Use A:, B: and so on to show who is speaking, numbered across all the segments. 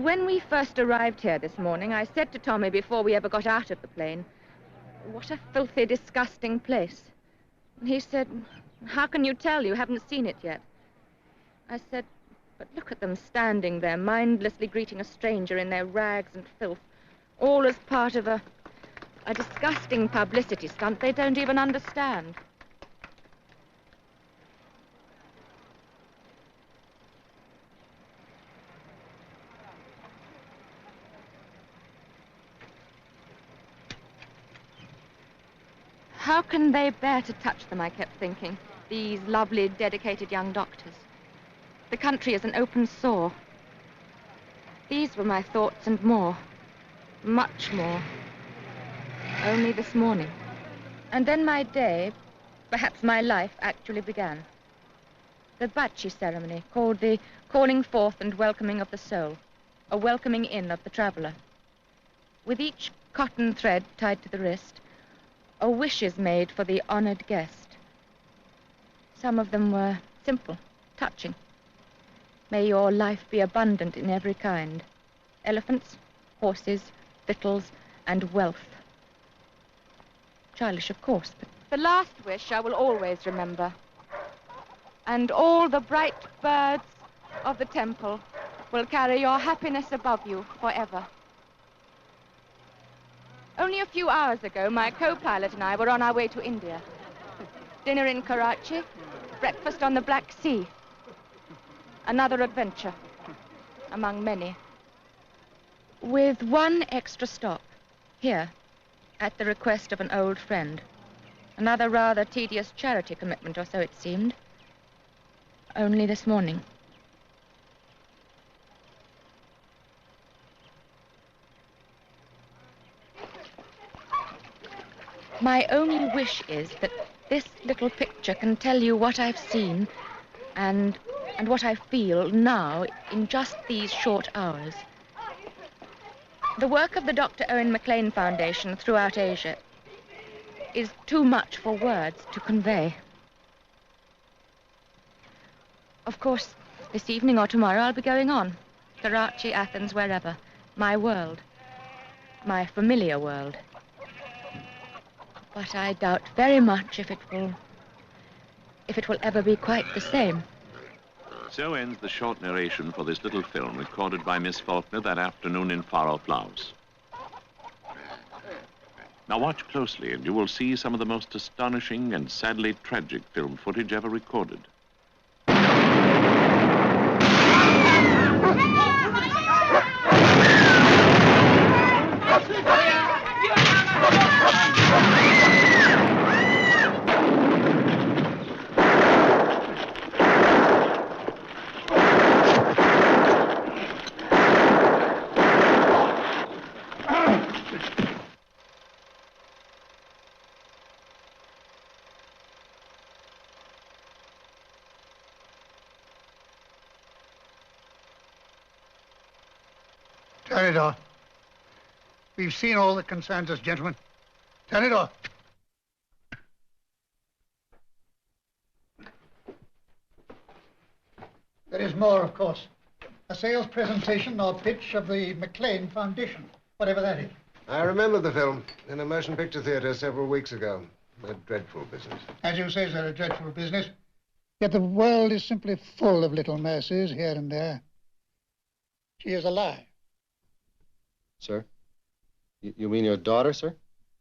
A: When we first arrived here this morning, I said to Tommy before we ever got out of the plane, what a filthy, disgusting place. And he said, how can you tell? You haven't seen it yet. I said, but look at them standing there, mindlessly greeting a stranger in their rags and filth, all as part of a disgusting publicity stunt they don't even understand. How can they bear to touch them, I kept thinking, these lovely, dedicated young doctors? The country is an open sore. These were my thoughts and more, much more, only this morning. And then my day, perhaps my life, actually began. The Bachi ceremony, called the calling forth and welcoming of the soul, a welcoming in of the traveler. With each cotton thread tied to the wrist, a wish is made for the honored guest. Some of them were simple, touching. May your life be abundant in every kind. Elephants, horses, victuals, and wealth. Childish, of course, but the last wish I will always remember. And all the bright birds of the temple will carry your happiness above you forever. Only a few hours ago, my co-pilot and I were on our way to India. Dinner in Karachi, breakfast on the Black Sea. Another adventure, among many. With one extra stop, here, at the request of an old friend. Another rather tedious charity commitment, or so it seemed. Only this morning. My only wish is that this little picture can tell you what I've seen and what I feel now in just these short hours. The work of the Dr. Owen McLean Foundation throughout Asia is too much for words to convey. Of course, this evening or tomorrow I'll be going on. Karachi, Athens, wherever. My world. My familiar world. But I doubt very much if it will ever be quite the same.
B: So ends the short narration for this little film recorded by Miss Faulkner that afternoon in far-off Laos. Now watch closely and you will see some of the most astonishing and sadly tragic film footage ever recorded.
C: Turn it off. We've seen all that concerns us, gentlemen. Turn it off. There is more, of course. A sales presentation or pitch of the McLean Foundation, whatever that is.
D: I remember the film in a motion picture theater several weeks ago. A dreadful business.
C: As you say, sir, a dreadful business. Yet the world is simply full of little mercies here and there. She is alive.
D: Sir? You mean your daughter, sir?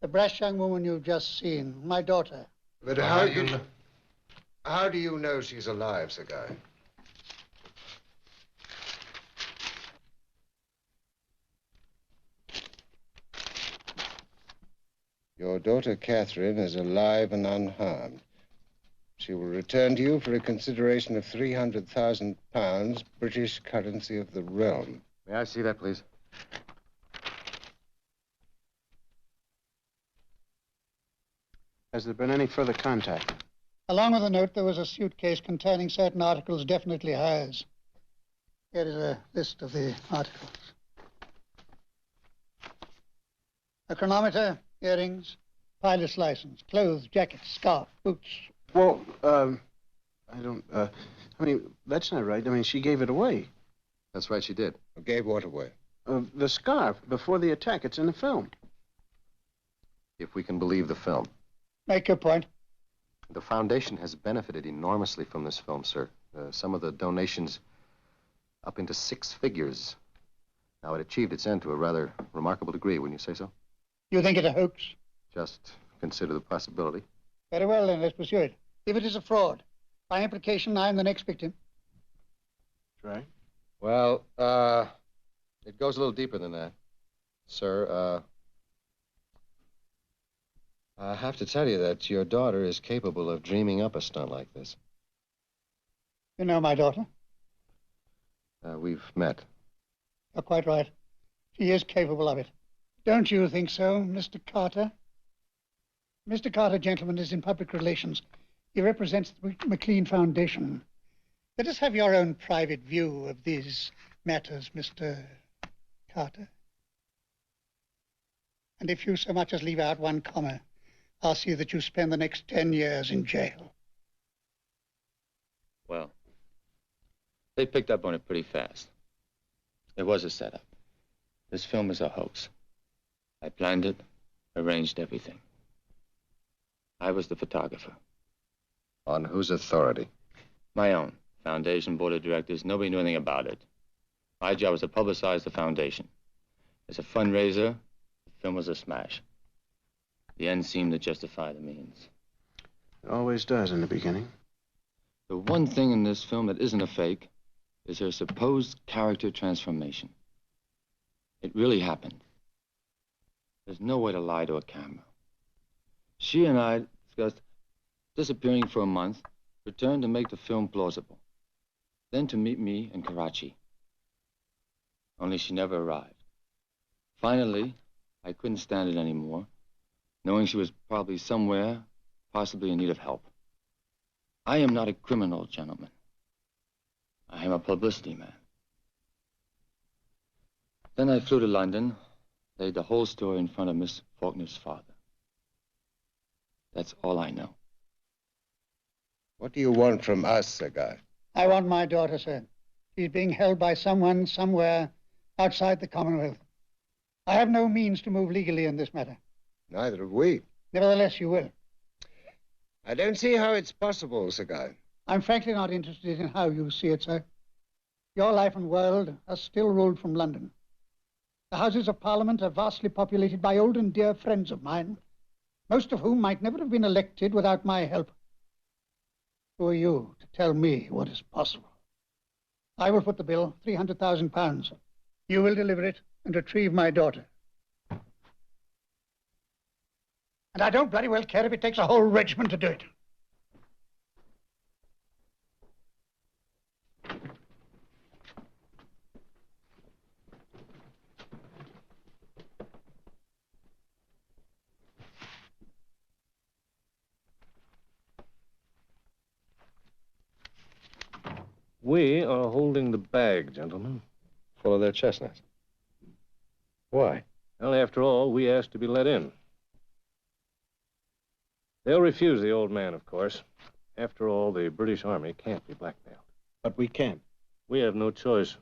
C: The brash young woman you've just seen, my daughter.
D: But how do you know she's alive, Sir Guy? Your daughter, Catherine, is alive and unharmed. She will return to you for a consideration of £300,000, British currency of the realm.
E: May I see that, please? Has there been any further contact?
C: Along with the note, there was a suitcase containing certain articles definitely hers. Here is a list of the articles. A chronometer, earrings, pilot's license, clothes, jacket, scarf, boots.
E: Well, I mean, that's not right. I mean, she gave it away.
F: That's right, she did.
D: Who gave what away?
E: The scarf before the attack. It's in the film.
F: If we can believe the film.
C: Make your point.
F: The foundation has benefited enormously from this film, sir. Some of the donations up into 6 figures. Now, it achieved its end to a rather remarkable degree, wouldn't you say so?
C: You think it a hoax?
F: Just consider the possibility.
C: Very well, then, let's pursue it. If it is a fraud, by implication, I'm the next victim.
E: That's right.
F: Well, it goes a little deeper than that, sir. I have to tell you that your daughter is capable of dreaming up a stunt like this.
C: You know my daughter?
F: We've met.
C: You're quite right. She is capable of it. Don't you think so, Mr. Carter? Mr. Carter, gentlemen, is in public relations. He represents the McLean Foundation. Let us have your own private view of these matters, Mr. Carter. And if you so much as leave out one comma, I'll see that you spend the next 10 years in jail.
G: Well, they picked up on it pretty fast. It was a setup. This film is a hoax. I planned it, arranged everything. I was the photographer.
F: On whose authority?
G: My own. Foundation, board of directors, nobody knew anything about it. My job was to publicize the foundation. As a fundraiser, the film was a smash. The end seemed to justify the means.
E: It always does in the beginning.
G: The one thing in this film that isn't a fake is her supposed character transformation. It really happened. There's no way to lie to a camera. She and I discussed disappearing for a month, returned to make the film plausible, then to meet me in Karachi. Only she never arrived. Finally, I couldn't stand it anymore, knowing she was probably somewhere, possibly in need of help. I am not a criminal, gentlemen. I am a publicity man. Then I flew to London, laid the whole story in front of Miss Faulkner's father. That's all I know.
D: What do you want from us, Sagar?
C: I want my daughter, sir. She's being held by someone somewhere outside the Commonwealth. I have no means to move legally in this matter.
D: Neither have we.
C: Nevertheless, you will.
D: I don't see how it's possible, Sagar.
C: I'm frankly not interested in how you see it, sir. Your life and world are still ruled from London. The Houses of Parliament are vastly populated by old and dear friends of mine, most of whom might never have been elected without my help. Who are you to tell me what is possible? I will put the bill, £300,000. You will deliver it and retrieve my daughter. And I don't bloody well care if it takes a whole regiment to do it.
H: We are holding the bag, gentlemen.
F: Full of their chestnuts. Why?
H: Well, after all, we asked to be let in. They'll refuse the old man, of course. After all, the British Army can't be blackmailed.
E: But we can.
H: We have no choice.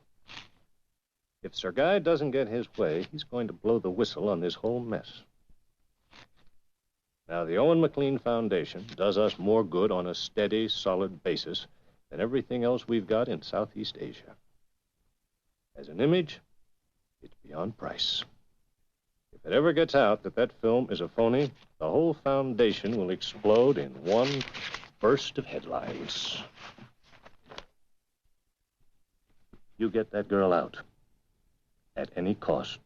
H: If Sir Guy doesn't get his way, he's going to blow the whistle on this whole mess. Now, the Owen McLean Foundation does us more good on a steady, solid basis than everything else we've got in Southeast Asia. As an image, it's beyond price. If it ever gets out that that film is a phony, the whole foundation will explode in one burst of headlines. You get that girl out at any cost.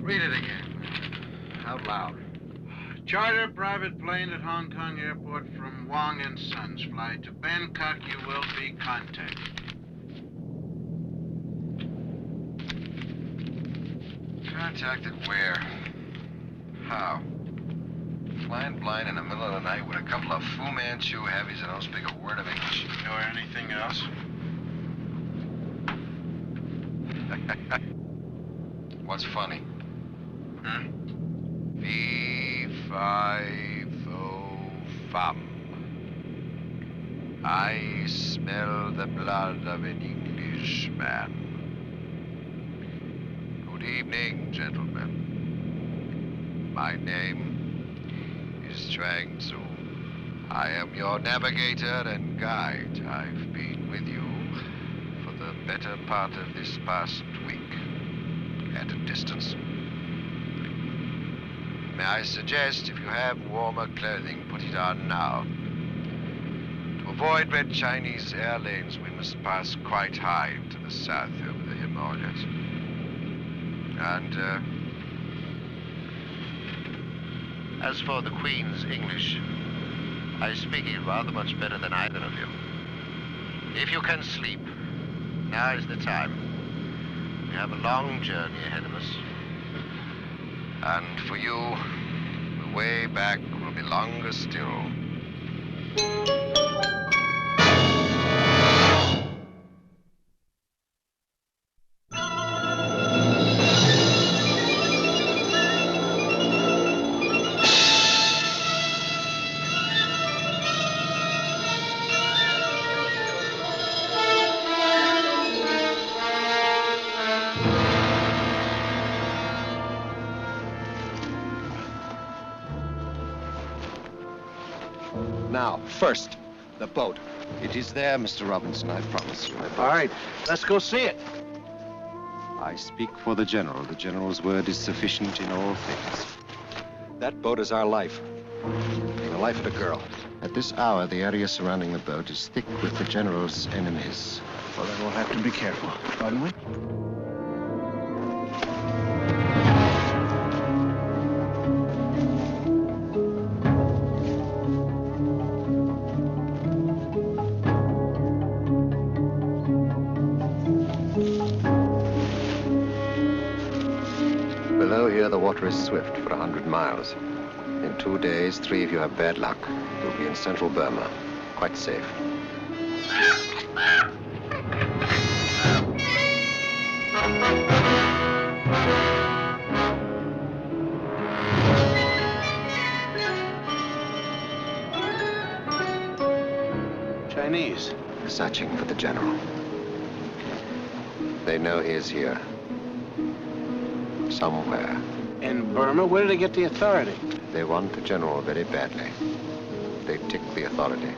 I: Read it again. Out loud. Charter private plane at Hong Kong Airport from Wong and Sons. Fly to Bangkok. You will be contacted.
F: Contacted where? How? Flying blind in the middle of the night with a couple of Fu Manchu heavies that don't speak a word of English.
I: Or anything else?
F: What's funny?
I: Huh?
F: Fee-fi-fo-fum. I smell the blood of an Englishman. Good evening, gentlemen. My name is Chuang Tzu. I am your navigator and guide. I've been with you for the better part of this past week, at a distance. May I suggest, if you have warmer clothing, put it on now. To avoid red Chinese air lanes, we must pass quite high to the south over the Himalayas. And, as for the Queen's English, I speak it rather much better than either of you. If you can sleep, now is the time. We have a long journey ahead of us. And for you, the way back will be longer still. Now, first, the boat. It is there, Mr. Robinson, I promise you.
E: All right, let's go see it.
F: I speak for the General. The General's word is sufficient in all things. That boat is our life. The life of the girl. At this hour, the area surrounding the boat is thick with the General's enemies.
E: Well, then we'll have to be careful, pardon we?
F: Below here, the water is swift for 100 miles. In 2 days, 3 of you have bad luck. You'll be in central Burma. Quite safe.
E: Chinese.
F: Searching for the General. They know he is here. Somewhere.
E: In Burma? Where did they get the authority?
F: They want the General very badly. They tick the authority.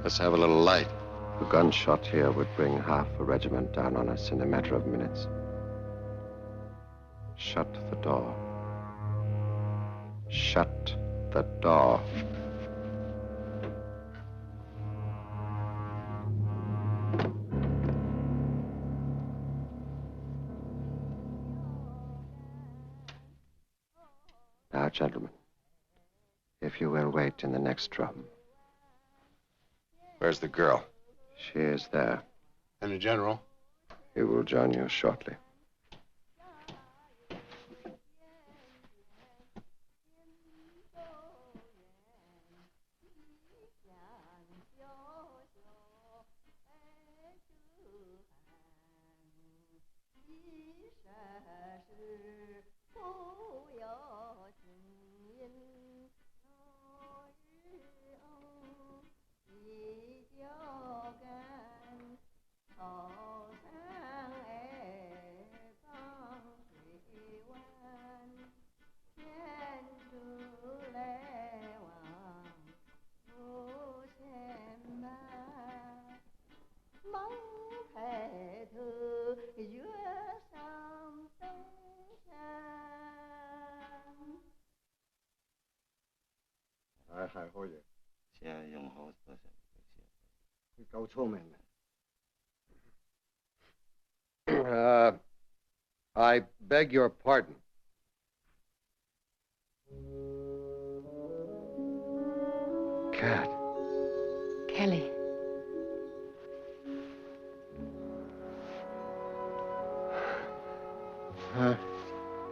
F: Let's have a little light. A gunshot here would bring half a regiment down on us in a matter of minutes. Shut the door. Shut the door. Now, gentlemen, if you will wait in the next drum.
D: Where's the girl?
F: She is there.
D: And the general?
F: He will join you shortly. I beg your pardon. Cat.
A: Kelly.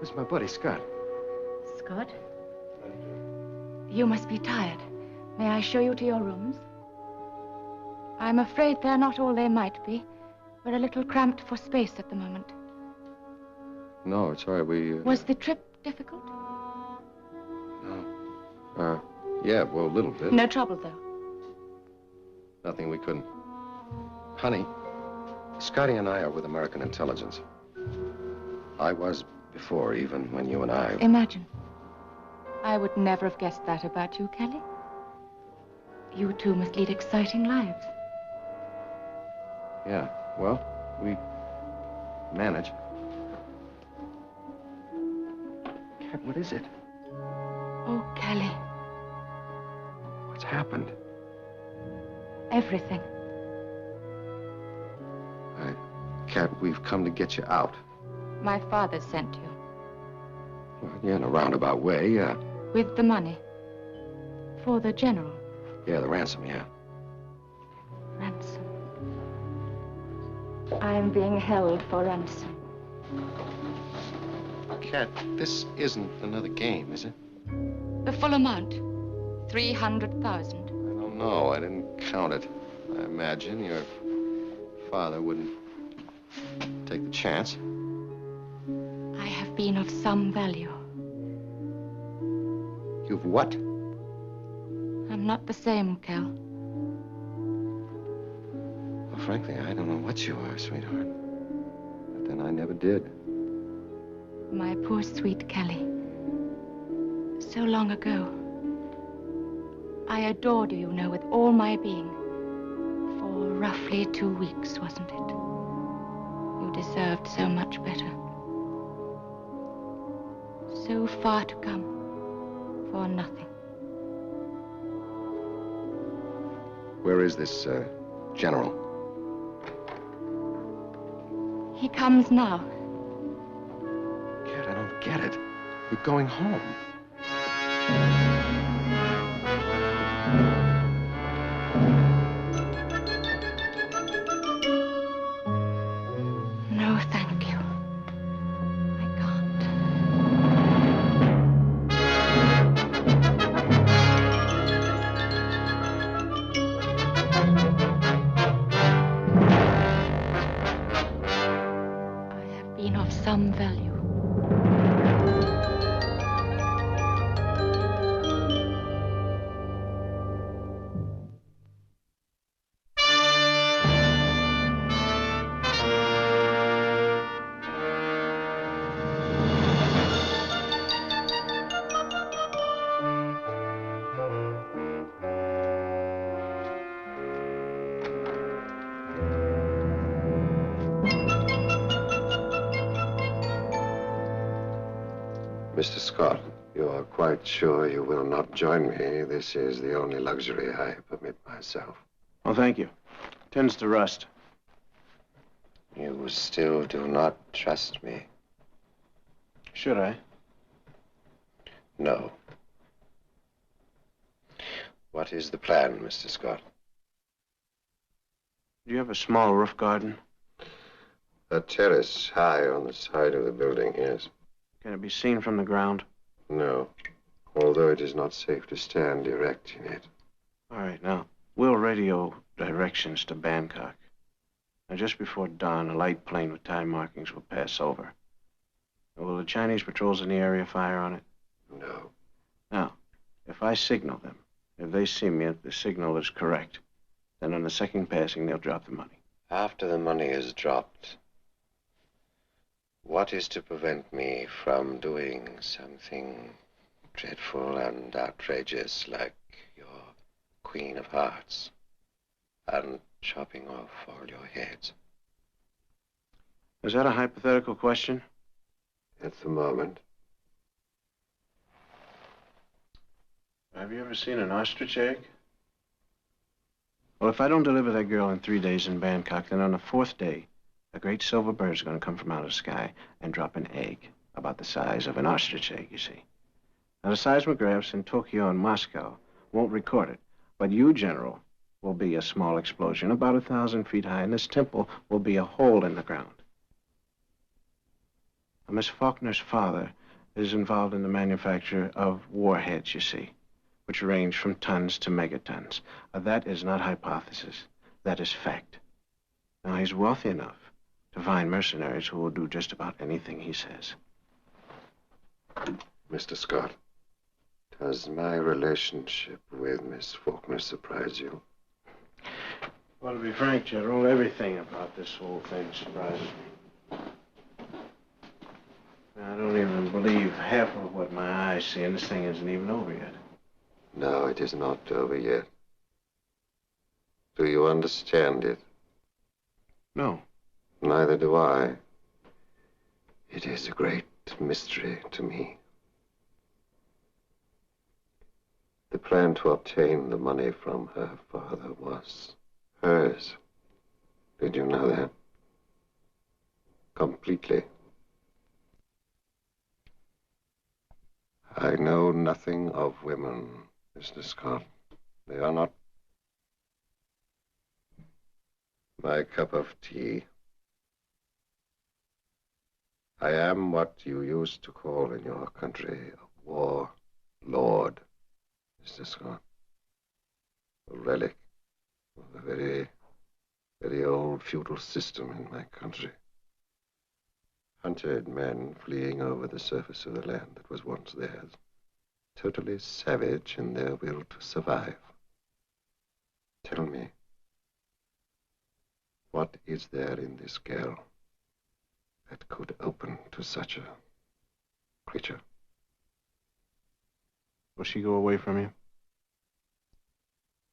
F: This is my buddy, Scott.
A: Scott? You must be tired. May I show you to your rooms? I'm afraid they're not all they might be. We're a little cramped for space at the moment.
F: No, it's all right.
A: Was the trip difficult?
F: No. Yeah, well, a little bit.
A: No trouble, though.
F: Nothing we couldn't. Honey, Scotty and I are with American intelligence. I was before, even when you and I...
A: Imagine. I would never have guessed that about you, Kelly. You two must lead exciting lives.
F: Yeah, well, we manage. Cat, what is it?
A: Oh, Kelly.
F: What's happened?
A: Everything.
F: Cat, we've come to get you out.
A: My father sent you.
F: Well, yeah, in a roundabout way, yeah.
A: With the money. For the general.
F: Yeah, the ransom, yeah.
A: Ransom. I'm being held for ransom.
F: Cat, this isn't another game, is it?
A: The full amount. 300,000.
F: I don't know. I didn't count it. I imagine your father wouldn't take the chance.
A: I have been of some value.
F: You've what?
A: I'm not the same, Kel.
F: Well, frankly, I don't know what you are, sweetheart. But then I never did.
A: My poor sweet Kelly. So long ago. I adored you, you know, with all my being. For roughly 2 weeks, wasn't it? You deserved so much better. So far to come. For nothing.
F: Where is this, general?
A: He comes now.
F: Cat, I don't get it. You're going home.
A: No, thank you. I can't. I have been of some value.
D: Mr. Scott, you are quite sure you will not join me. This is the only luxury I permit myself.
E: Well, thank you. Tends to rust.
D: You still do not trust me?
E: Should I?
D: No. What is the plan, Mr. Scott?
E: Do you have a small roof garden?
D: A terrace high on the side of the building, yes.
E: Can it be seen from the ground?
D: No, although it is not safe to stand erect in it.
E: All right, now, we'll radio directions to Bangkok. Now, just before dawn, a light plane with time markings will pass over. Now, will the Chinese patrols in the area fire on it?
D: No.
E: Now, if I signal them, if they see me and the signal is correct, then on the second passing, they'll drop the money.
D: After the money is dropped, what is to prevent me from doing something dreadful and outrageous like your Queen of Hearts and chopping off all your heads?
E: Is that a hypothetical question?
D: At the moment.
E: Have you ever seen an ostrich egg? Well, if I don't deliver that girl in 3 days in Bangkok, then on the 4th day, a great silver bird is going to come from out of the sky and drop an egg about the size of an ostrich egg, you see. Now, the seismographs in Tokyo and Moscow won't record it, but you, General, will be a small explosion about 1,000 feet high, and this temple will be a hole in the ground. Now, Miss Faulkner's father is involved in the manufacture of warheads, you see, which range from tons to megatons. That is not hypothesis. That is fact. Now, he's wealthy enough to find mercenaries who will do just about anything he says.
D: Mr. Scott, does my relationship with Miss Faulkner surprise you?
E: Well, to be frank, General, everything about this whole thing surprises me. I don't even believe half of what my eyes see, and this thing isn't even over yet.
D: No, it is not over yet. Do you understand it?
E: No.
D: Neither do I. It is a great mystery to me. The plan to obtain the money from her father was hers. Did you know that? Completely. I know nothing of women, Mr. Scott. They are not my cup of tea. I am what you used to call in your country a war lord, Mr. Scott. A relic of a very, very old feudal system in my country. Hunted men fleeing over the surface of the land that was once theirs, totally savage in their will to survive. Tell me, what is there in this girl that could open to such a creature?
E: Will she go away from you?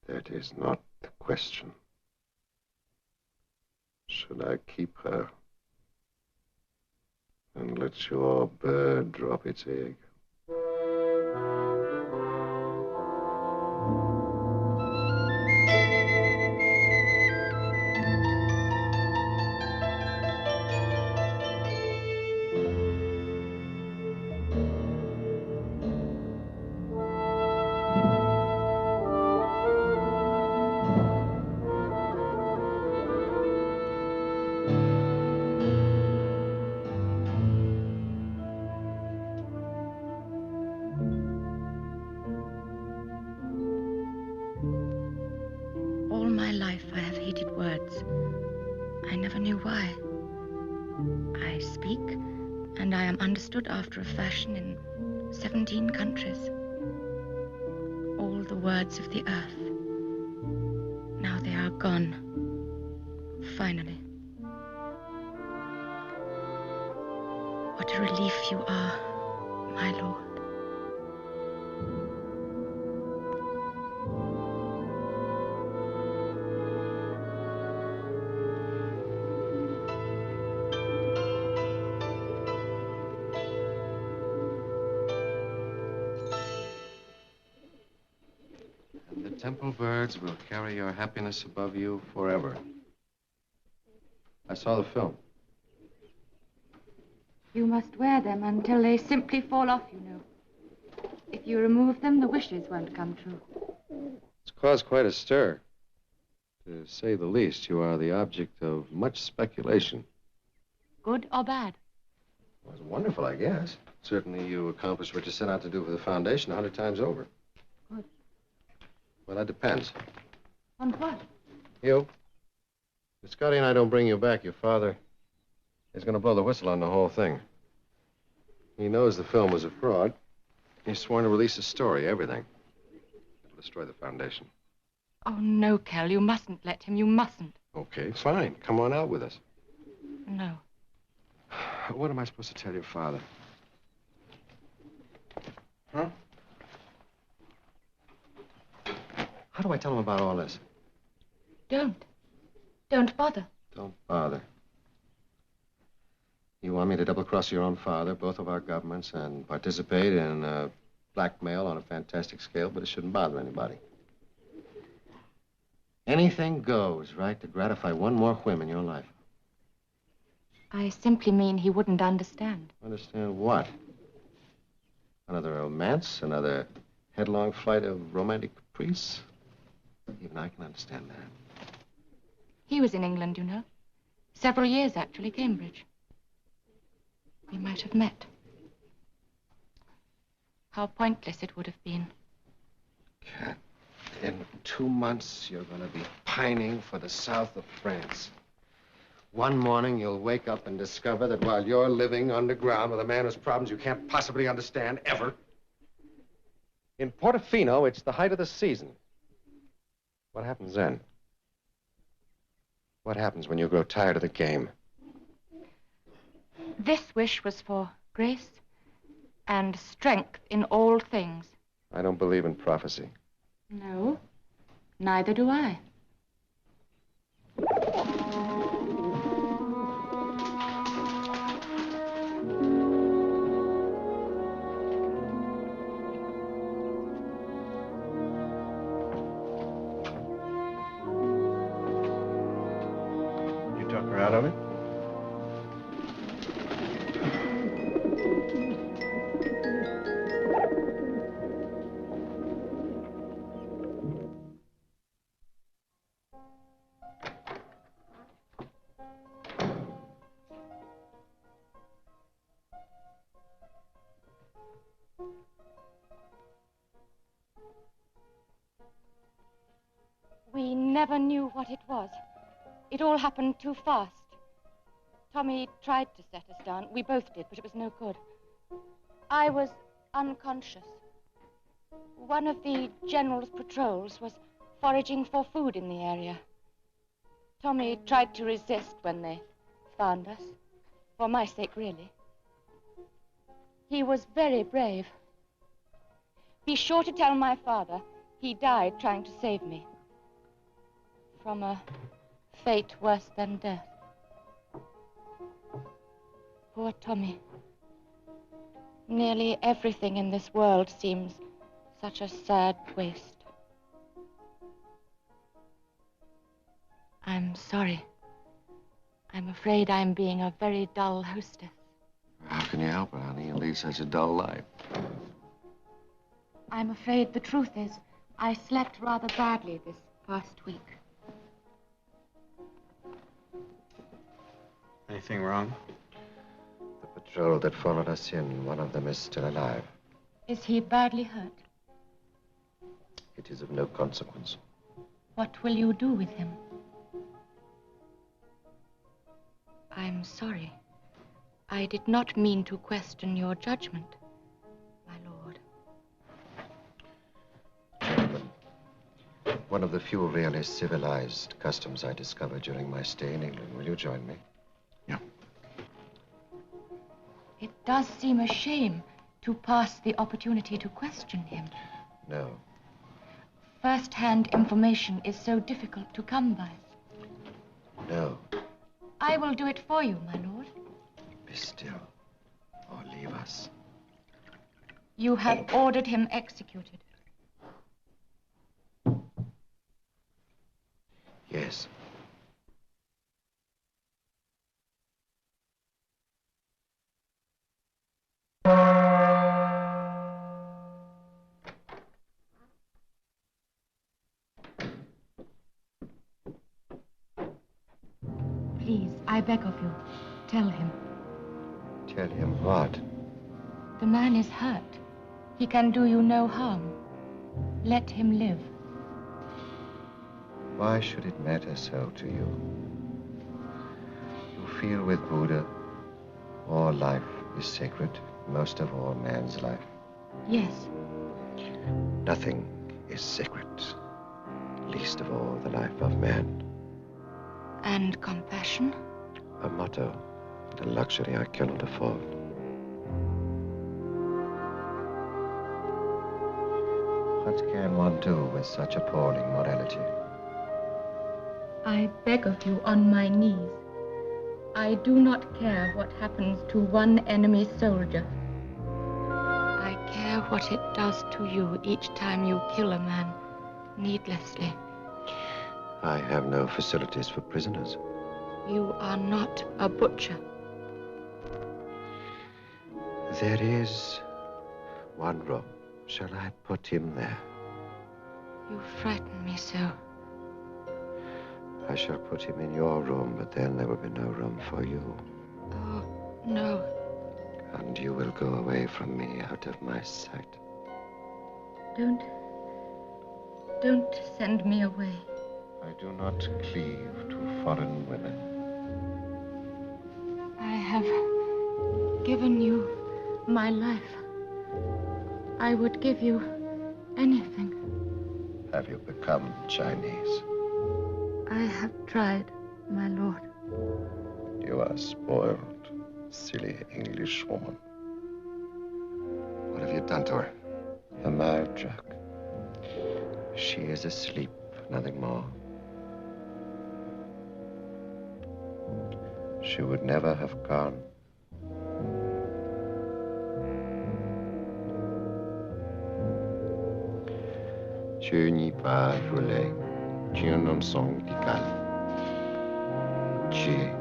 D: That is not the question. Should I keep her and let your bird drop its egg?
A: All my life I have hated words. I never knew why. I speak, and I am understood after a fashion in 17 countries. All the words of the earth. Now they are gone. Finally. What a relief you are, my lord.
F: temple birds will carry your happiness above you forever. I saw the film.
A: You must wear them until they simply fall off, you know. If you remove them, the wishes won't come true.
F: It's caused quite a stir. To say the least, you are the object of much speculation.
A: Good or bad?
F: Well, it's wonderful, I guess. Certainly you accomplished what you set out to do for the foundation 100 times over.
A: Good.
F: Well, that depends.
A: On what?
F: You. If Scotty and I don't bring you back, your father is going to blow the whistle on the whole thing. He knows the film was a fraud. He's sworn to release the story, everything. It'll destroy the foundation.
A: Oh, no, Kel, you mustn't let him. You mustn't.
F: Okay, fine. Come on out with us.
A: No.
F: What am I supposed to tell your father? Huh? How do I tell him about all this?
A: Don't. Don't bother.
F: Don't bother. You want me to double-cross your own father, both of our governments, and participate in blackmail on a fantastic scale, but it shouldn't bother anybody. Anything goes, right, to gratify one more whim in your life.
A: I simply mean he wouldn't understand.
F: Understand what? Another romance? Another headlong flight of romantic caprice? Even I can understand that.
A: He was in England, you know. Several years, actually, Cambridge. We might have met. How pointless it would have been.
F: Cat, in 2 months, you're going to be pining for the south of France. One morning, you'll wake up and discover that while you're living underground with a man whose problems you can't possibly understand, ever, in Portofino, it's the height of the season. What happens then? What happens when you grow tired of the game?
A: This wish was for grace and strength in all things.
F: I don't believe in prophecy.
A: No, neither do I.
E: You talk her out of it?
A: We never knew what it was. It all happened too fast. Tommy tried to set us down. We both did, but it was no good. I was unconscious. One of the general's patrols was foraging for food in the area. Tommy tried to resist when they found us. For my sake, really. He was very brave. Be sure to tell my father he died trying to save me. From a fate worse than death. Poor Tommy. Nearly everything in this world seems such a sad waste. I'm sorry. I'm afraid I'm being a very dull hostess.
F: How can you help it, honey? You lead such a dull life.
A: I'm afraid the truth is I slept rather badly this past week.
E: Anything wrong?
F: The patrol that followed us in, one of them is still alive.
A: Is he badly hurt?
F: It is of no consequence.
A: What will you do with him? I'm sorry. I did not mean to question your judgment, my lord.
F: Gentlemen, one of the few really civilized customs I discovered during my stay in England. Will you join me?
E: Yeah.
A: It does seem a shame to pass the opportunity to question him.
F: No.
A: First-hand information is so difficult to come by.
F: No.
A: I will do it for you, my lord.
F: Be still, or leave us.
A: You have ordered him executed.
D: Yes.
A: Please, I beg of you, tell him.
D: Tell him what?
A: The man is hurt. He can do you no harm. Let him live.
D: Why should it matter so to you? You feel with Buddha, all life is sacred, most of all man's life.
A: Yes.
D: Nothing is sacred, least of all the life of man.
A: And compassion?
D: A motto, a luxury I cannot afford. What can one do with such appalling morality?
A: I beg of you on my knees. I do not care what happens to one enemy soldier. I care what it does to you each time you kill a man needlessly.
D: I have no facilities for prisoners.
A: You are not a butcher.
D: There is one room. Shall I put him there?
A: You frighten me so.
D: I shall put him in your room, but then there will be no room for you.
A: Oh, no.
D: And you will go away from me, out of my sight.
A: Don't send me away.
D: I do not cleave to foreign women.
A: I have given you my life. I would give you anything.
D: Have you become Chinese?
A: I have tried, my lord.
D: You are spoiled, silly English woman. What have you done to her? A mild drug. She is asleep, nothing more. She would never have gone. Tu n'y pas volé, tu es un homme syndical. Tu.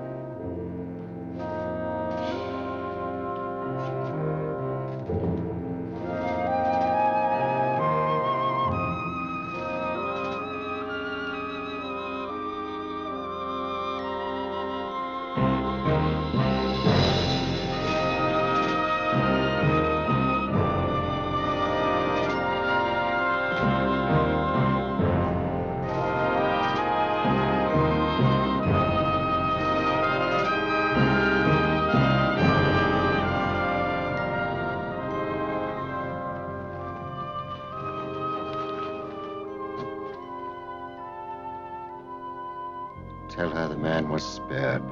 D: Tell her the man was spared.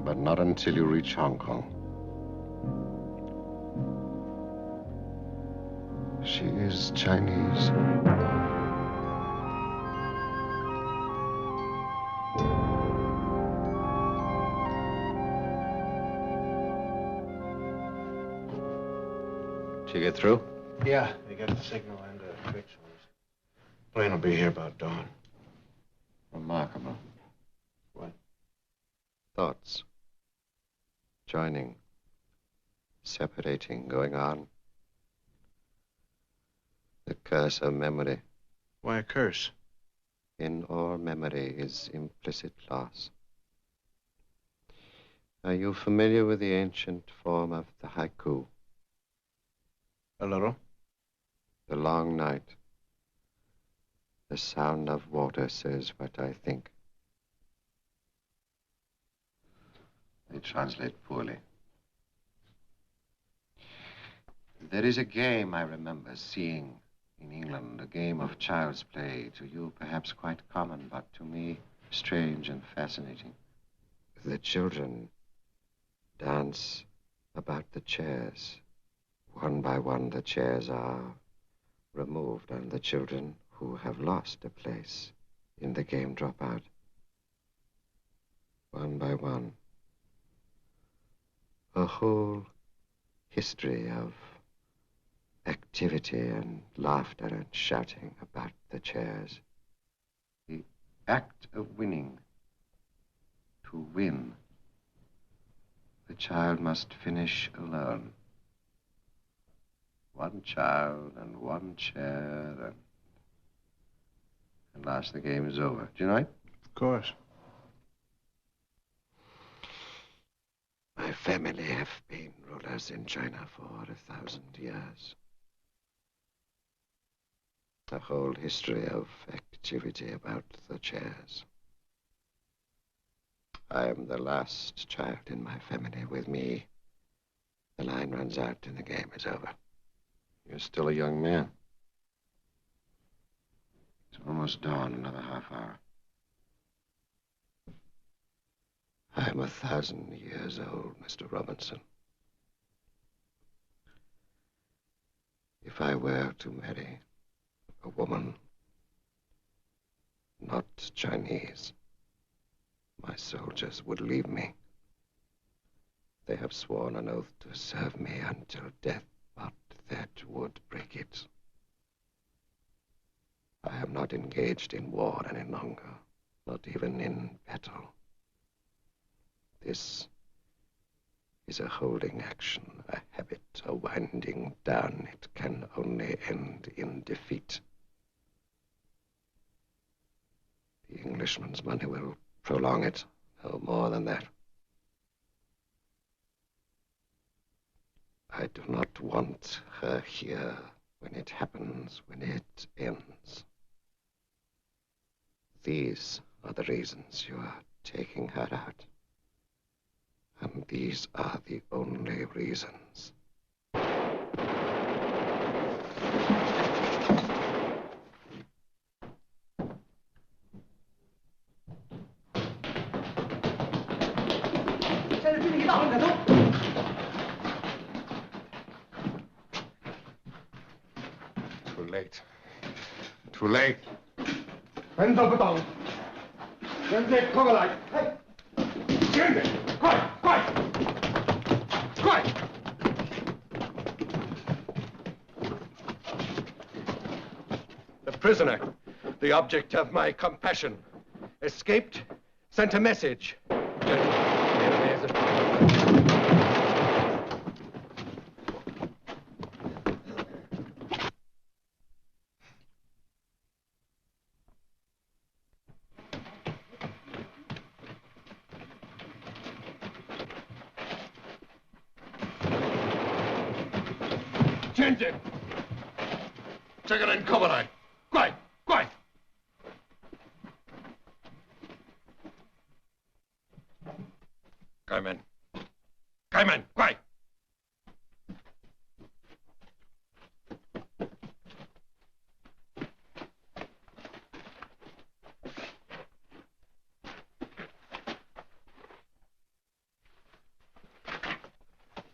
D: But not until you reach Hong Kong. She is Chinese. Did you get through?
E: Yeah, they got the signal and the fix. Plane will be here about dawn.
D: Remarkable.
E: What?
D: Thoughts. Joining. Separating, going on. The curse of memory.
E: Why a curse?
D: In all memory is implicit loss. Are you familiar with the ancient form of the haiku?
E: A little.
D: The long night. The sound of water says what I think. They translate poorly. There is a game I remember seeing in England, a game of child's play, to you perhaps quite common, but to me strange and fascinating. The children dance about the chairs. One by one the chairs are removed and the children who have lost a place in the game drop out. One by one. A whole history of activity and laughter and shouting about the chairs. The act of winning. To win, the child must finish alone. One child and one chair, and last the game is over. Do you know it?
E: Of course.
D: My family have been rulers in China for 1,000 years. A whole history of activity about the chairs. I am the last child in my family. With me, the line runs out and the game is over. You're still a young man. It's almost dawn, another half hour. I'm 1,000 years old, Mr. Robinson. If I were to marry a woman not Chinese, my soldiers would leave me. They have sworn an oath to serve me until death, but that would break it. I am not engaged in war any longer, not even in battle. This is a holding action, a habit, a winding down. It can only end in defeat. The Englishman's money will prolong it, no more than that. I do not want her here when it happens, when it ends. These are the reasons you are taking her out. And these are the only reasons. Too late. Too late. 人都不懂，人家过来，嘿，现在，快，快，快！ The prisoner, the object of my compassion, escaped, sent a message. Jinjin! 这个人过不来，快，快！开门，开门，快！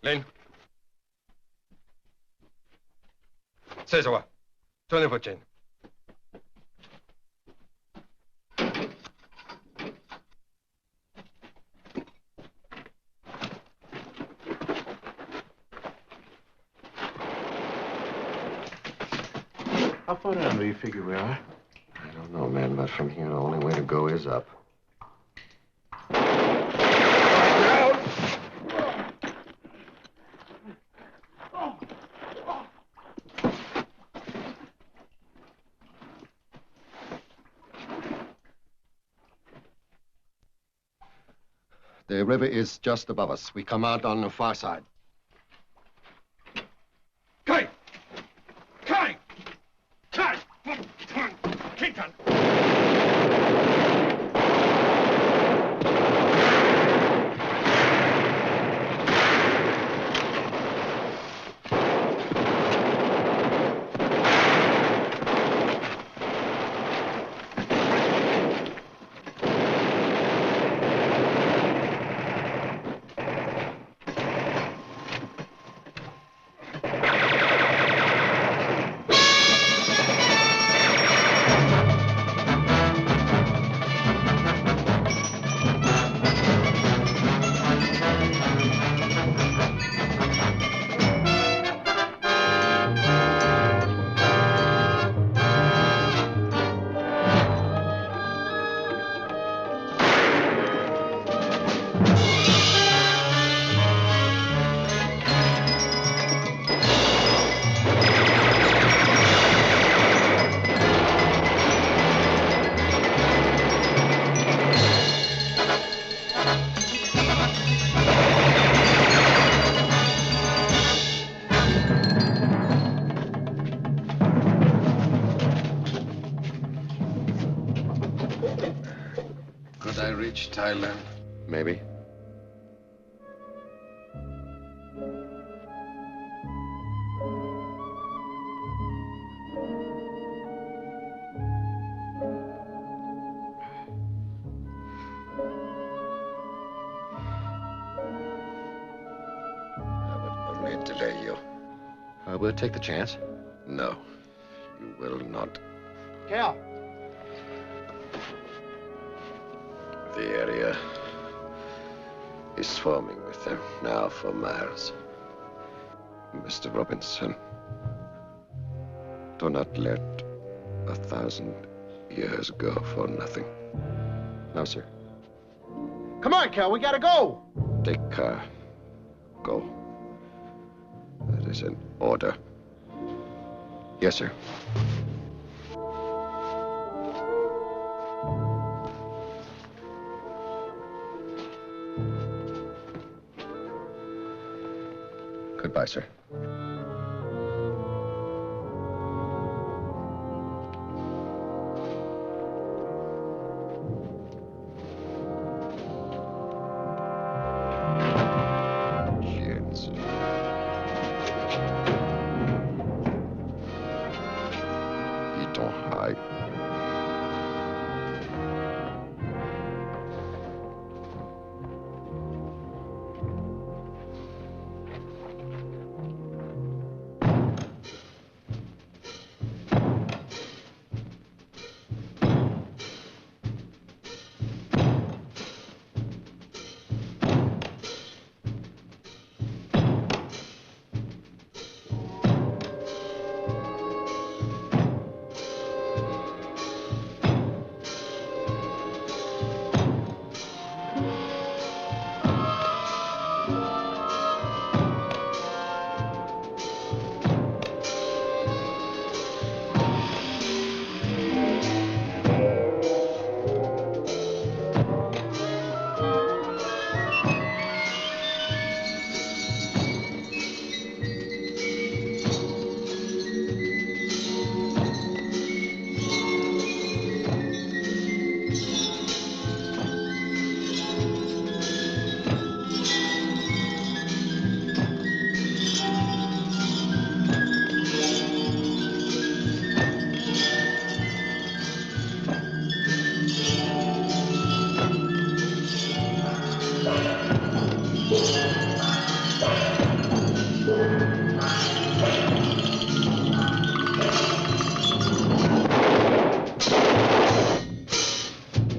D: 林，这是我，坐那附近。
E: How far down do you figure we are?
D: I don't know, man, but from here, the only way to go is up. The river is just above us. We come out on the far side. Kai! Kai! Kai! Keep on! reach Thailand?
F: Maybe.
D: I would only delay you.
F: We'll take the chance.
D: No, you will not.
C: Cal.
D: The area is swarming with them now for miles. Mr. Robinson, do not let 1,000 years go for nothing.
F: No, sir.
E: Come on, Cal, we gotta go.
D: Take car. Go. That is an order.
F: Yes, sir. Goodbye, sir.
D: Kids. You don't hide.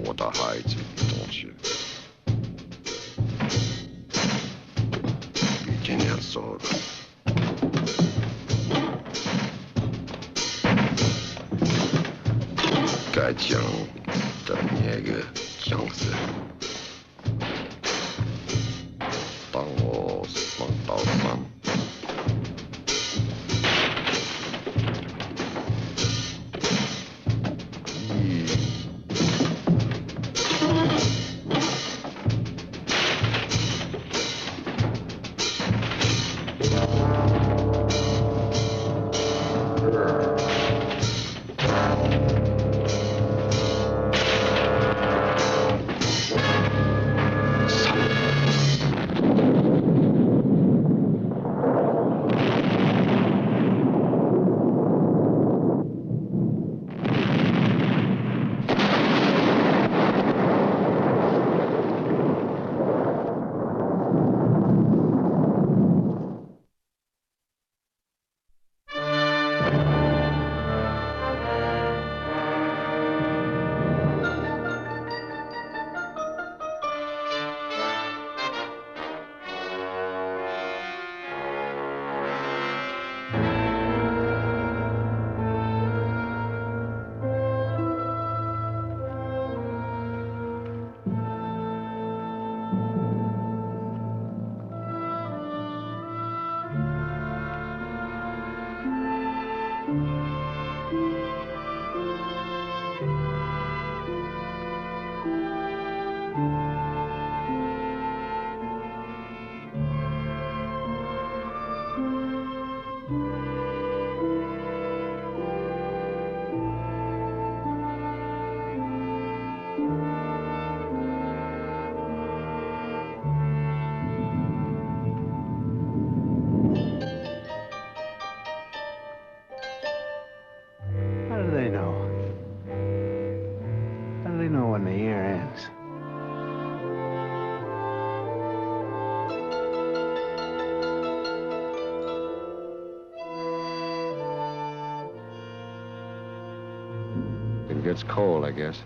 D: Water hides it, don't you? Virginia sword.该讲的那个样子。当我梦到山。It gets cold, I guess.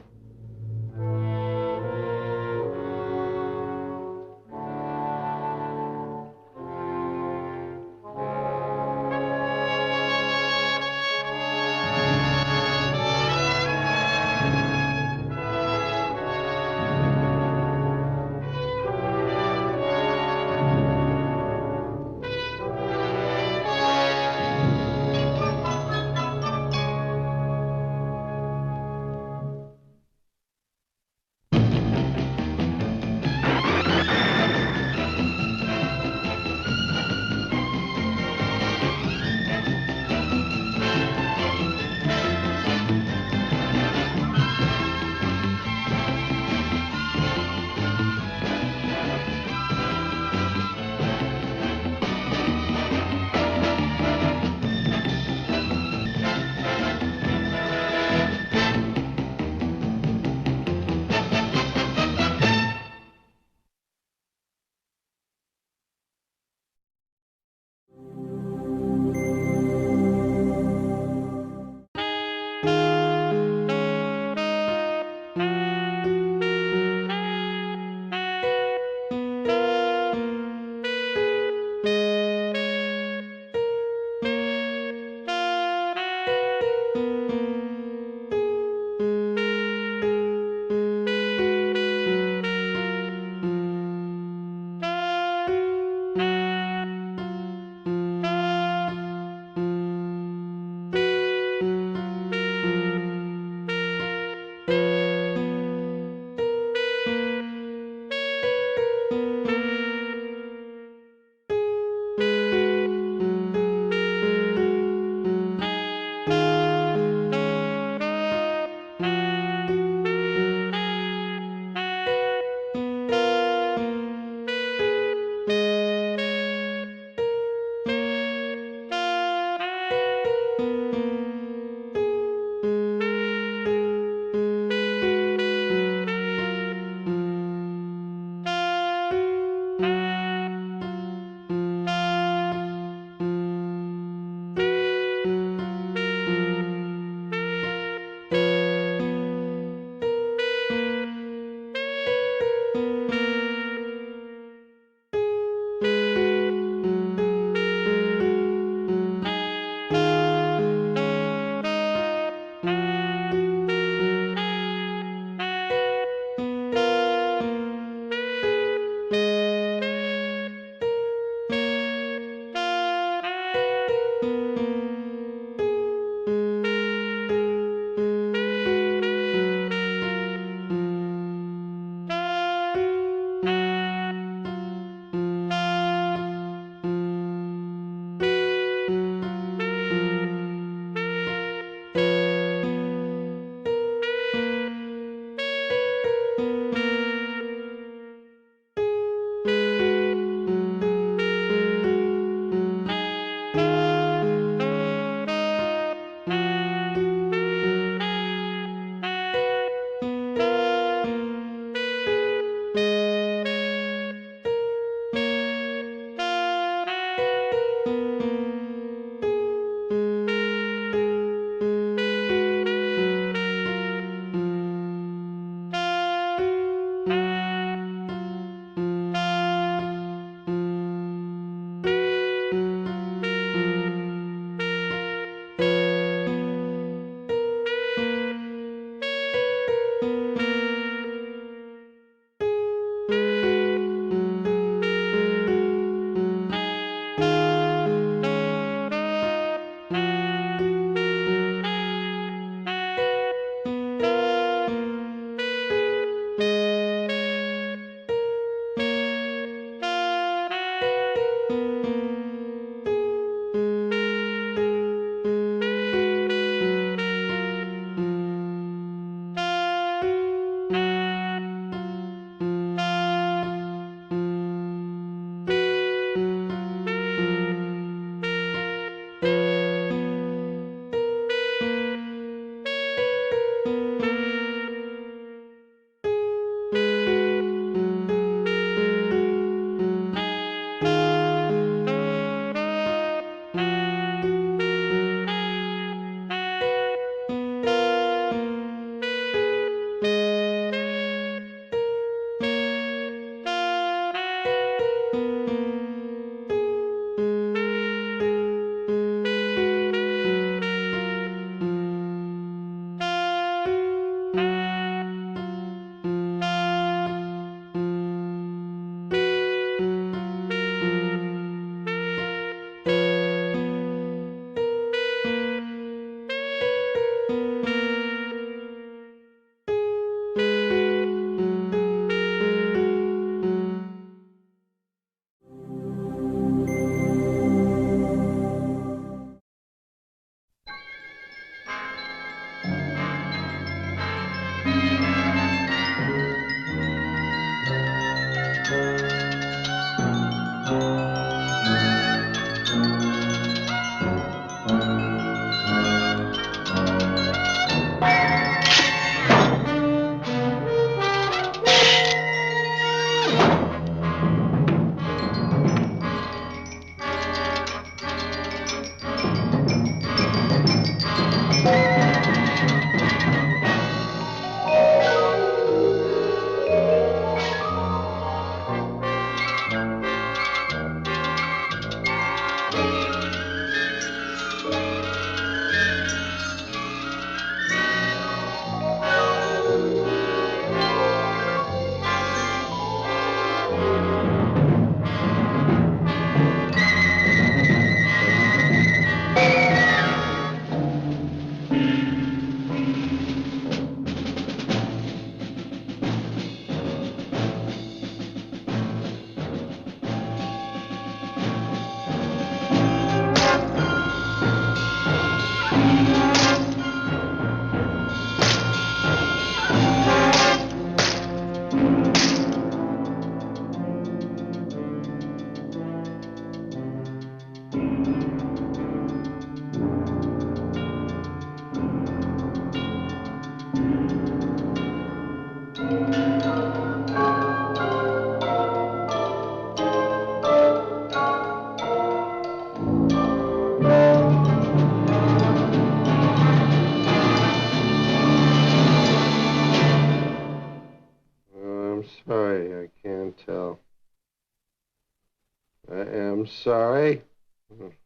D: I'm sorry.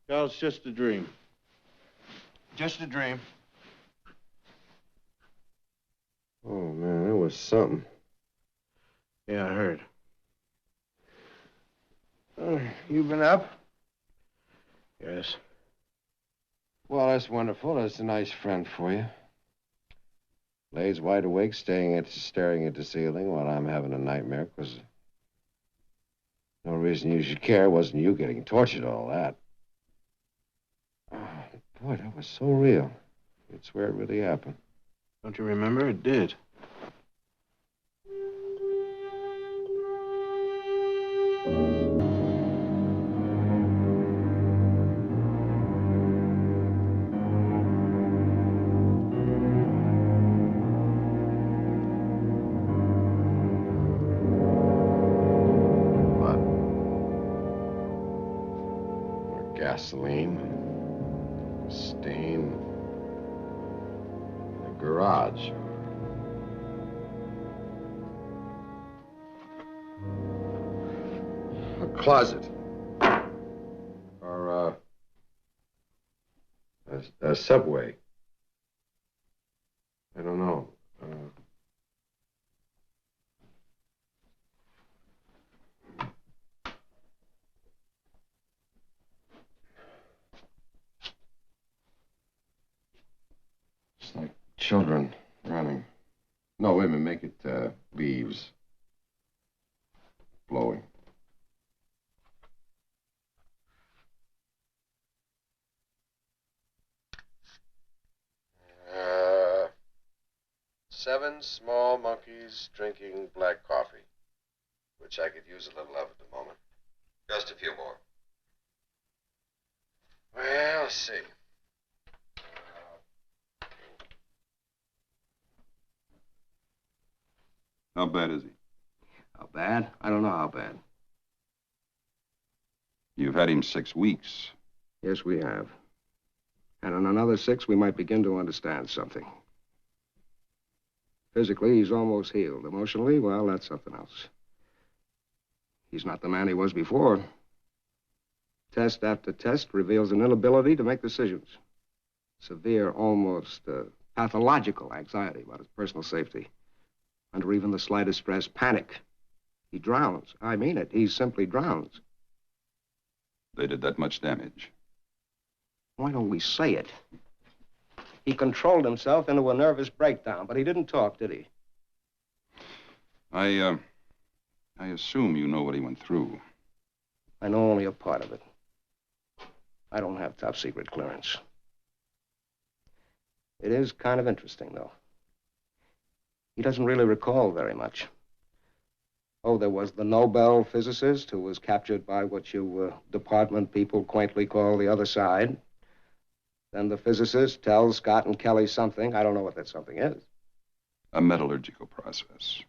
E: Well, it's just a dream. Just a dream.
D: Oh, man, that was something.
E: Yeah, I heard.
D: You been up?
E: Yes.
D: Well, that's wonderful. That's a nice friend for you. Lays wide awake, staring at the ceiling while I'm having a nightmare, because no reason you should care. It wasn't you getting tortured, all that. Oh, boy, that was so real. You'd swear it really happened.
E: Don't you remember? It did.
D: Gasoline, stain, in the garage. A closet. Or, a subway. I don't know. It's like children running. No, wait a minute. Make it leaves blowing. Seven small monkeys drinking black coffee, which I could use a little of at the moment. Just a few more. Well, let's see.
J: How bad is he?
D: How bad? I don't know how bad.
J: You've had him 6 weeks.
D: Yes, we have. And in another 6, we might begin to understand something. Physically, he's almost healed. Emotionally, well, that's something else. He's not the man he was before. Test after test reveals an inability to make decisions. Severe, almost pathological anxiety about his personal safety. Under even the slightest stress, panic. He drowns. I mean it. He simply drowns.
J: They did that much damage.
D: Why don't we say it? He controlled himself into a nervous breakdown, but he didn't talk, did he?
J: I assume you know what he went through.
D: I know only a part of it. I don't have top secret clearance. It is kind of interesting, though. He doesn't really recall very much. Oh, there was the Nobel physicist who was captured by what you department people quaintly call the other side. Then the physicist tells Scott and Kelly something. I don't know what that something is.
J: A metallurgical process.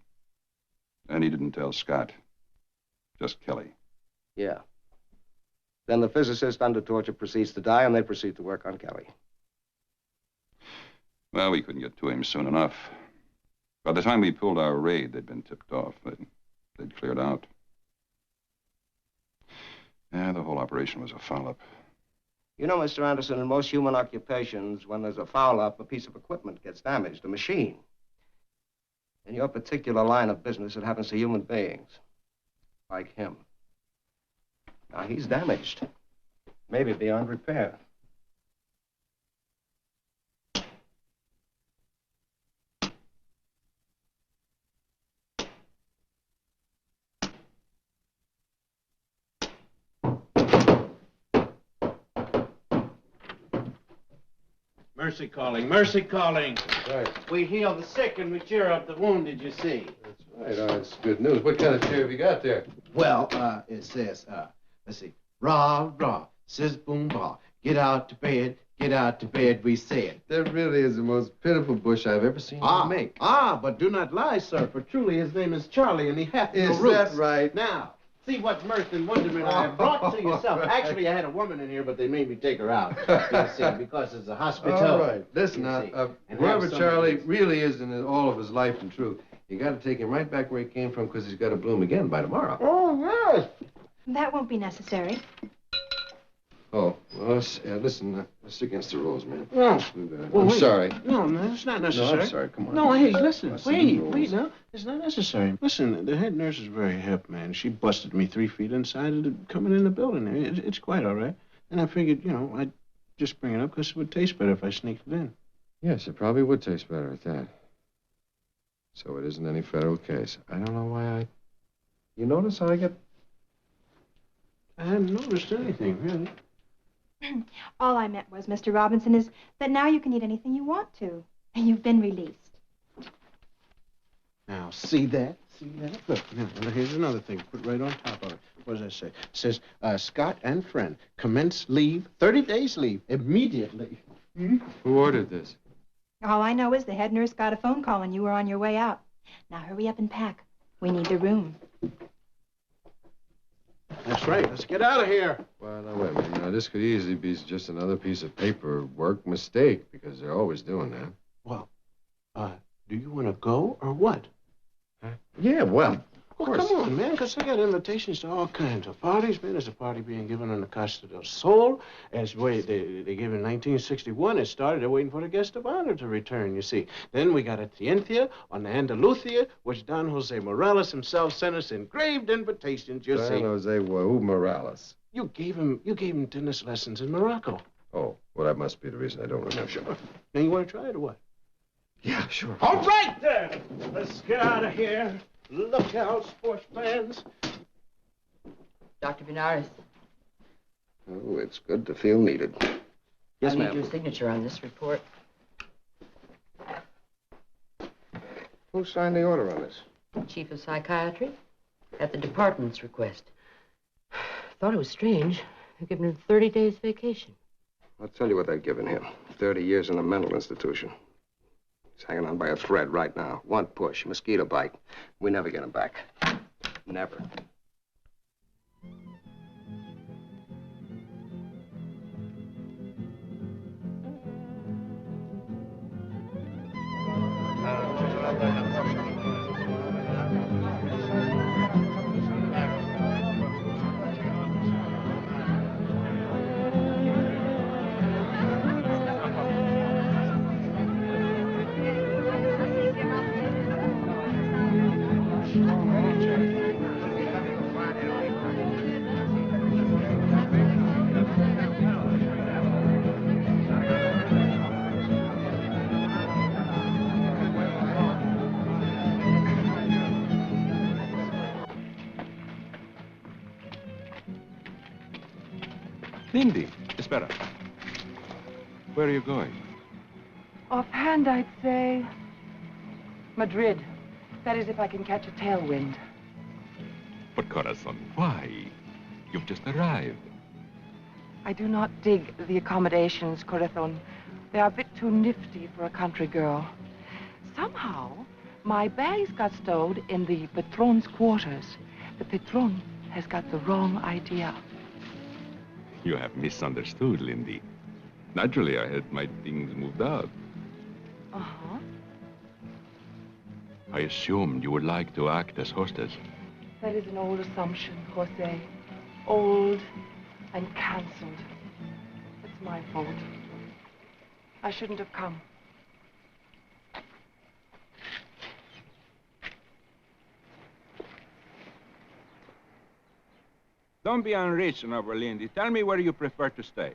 J: And he didn't tell Scott. Just Kelly.
D: Yeah. Then the physicist under torture proceeds to die, and they proceed to work on Kelly.
J: Well, we couldn't get to him soon enough. By the time we pulled our raid, they'd been tipped off. They'd cleared out. Yeah, the whole operation was a foul-up.
D: You know, Mr. Anderson, in most human occupations, when there's a foul-up, a piece of equipment gets damaged, a machine. In your particular line of business, it happens to human beings. Like him. Now, he's damaged. Maybe beyond repair.
E: Mercy calling, mercy calling.
D: That's right.
E: We heal the sick and we cheer up the wounded, you see.
D: That's right. Oh, that's good news. What kind of chair have you got there?
K: Well, it says, let's see. Rah, rah, says boom, bah. Get out to bed, we said.
D: That really is the most pitiful bush I've ever seen you make.
K: But do not lie, sir, for truly his name is Charlie, and he hath no roots.
D: Is that right?
K: Now, see what mirth and wonderment I have brought to yourself.
D: Right.
K: Actually, I had a woman in here, but they made me take her out, you see, because it's a hospital.
D: All right. Listen, whoever
K: have
D: Charlie
K: somebody-
D: really is in all of his life and truth, you got to take him right back where he came from, because he's got to bloom again by tomorrow.
K: Oh, yes.
L: That won't be necessary.
D: Oh, well, listen, that's against the rules, man.
K: No.
D: I'm sorry.
K: No, it's not necessary.
D: No, I'm sorry. Come on.
K: No, hey, listen.
D: Listen to the rules.
K: Wait, no. It's not necessary. Listen, the head nurse is very hip, man. She busted me 3 feet inside of coming in the building. It's quite all right. And I figured, I'd just bring it up because it would taste better if I sneaked it in.
D: Yes, it probably would taste better at that. So it isn't any federal case. I don't know why You notice how I get...
K: I hadn't noticed anything, really.
L: All I meant was, Mr. Robinson, is that now you can eat anything you want to. And you've been released.
K: Now, see that? See that? Look, here's another thing. Put right on top of it. What does that say? It says, Scott and friend, commence leave, 30 days leave, immediately.
D: Who ordered this?
L: All I know is the head nurse got a phone call and you were on your way out. Now hurry up and pack. We need the room.
K: That's right. Let's get out of here.
D: Well, now, wait a minute. This could easily be just another piece of paperwork mistake, because they're always doing that.
K: Well, do you want to go or what?
D: Huh? Yeah, well, of course.
K: Come on, man, because I got invitations to all kinds of parties, man. There's a party being given on the Costa del Sol. As they gave in 1961. It started. They're waiting for the guest of honor to return, you see. Then we got a Tientia on the Andalusia, which Don Jose Morales himself sent us engraved invitations, you see.
D: Don Jose Morales.
K: You gave him tennis lessons in Morocco.
D: Oh, well, that must be the reason I don't remember.
K: Sure. Now, you want to try it or what?
D: Yeah, sure.
K: All right, then. Let's get out of here. Look out, sports fans.
M: Dr. Benares.
D: Oh, it's good to feel needed.
M: Yes, ma'am. I need your signature on this report.
D: Who signed the order on this?
M: Chief of Psychiatry, at the department's request. Thought it was strange. They've given him 30 days vacation.
D: I'll tell you what they've given him. 30 years in a mental institution. He's hanging on by a thread right now. One push, mosquito bite. We never get him back. Never.
J: Lindy, espera. Where are you going?
N: Offhand, I'd say Madrid. That is, if I can catch a tailwind.
J: But, Corazon, why? You've just arrived.
N: I do not dig the accommodations, Corazon. They are a bit too nifty for a country girl. Somehow, my bags got stowed in the patron's quarters. The patron has got the wrong idea.
J: You have misunderstood, Lindy. Naturally, I had my things moved out.
N: Uh-huh.
J: I assumed you would like to act as hostess.
N: That is an old assumption, Jose. Old and canceled. It's my fault. I shouldn't have come.
O: Don't be unreasonable, Lindy. Tell me where you prefer to stay.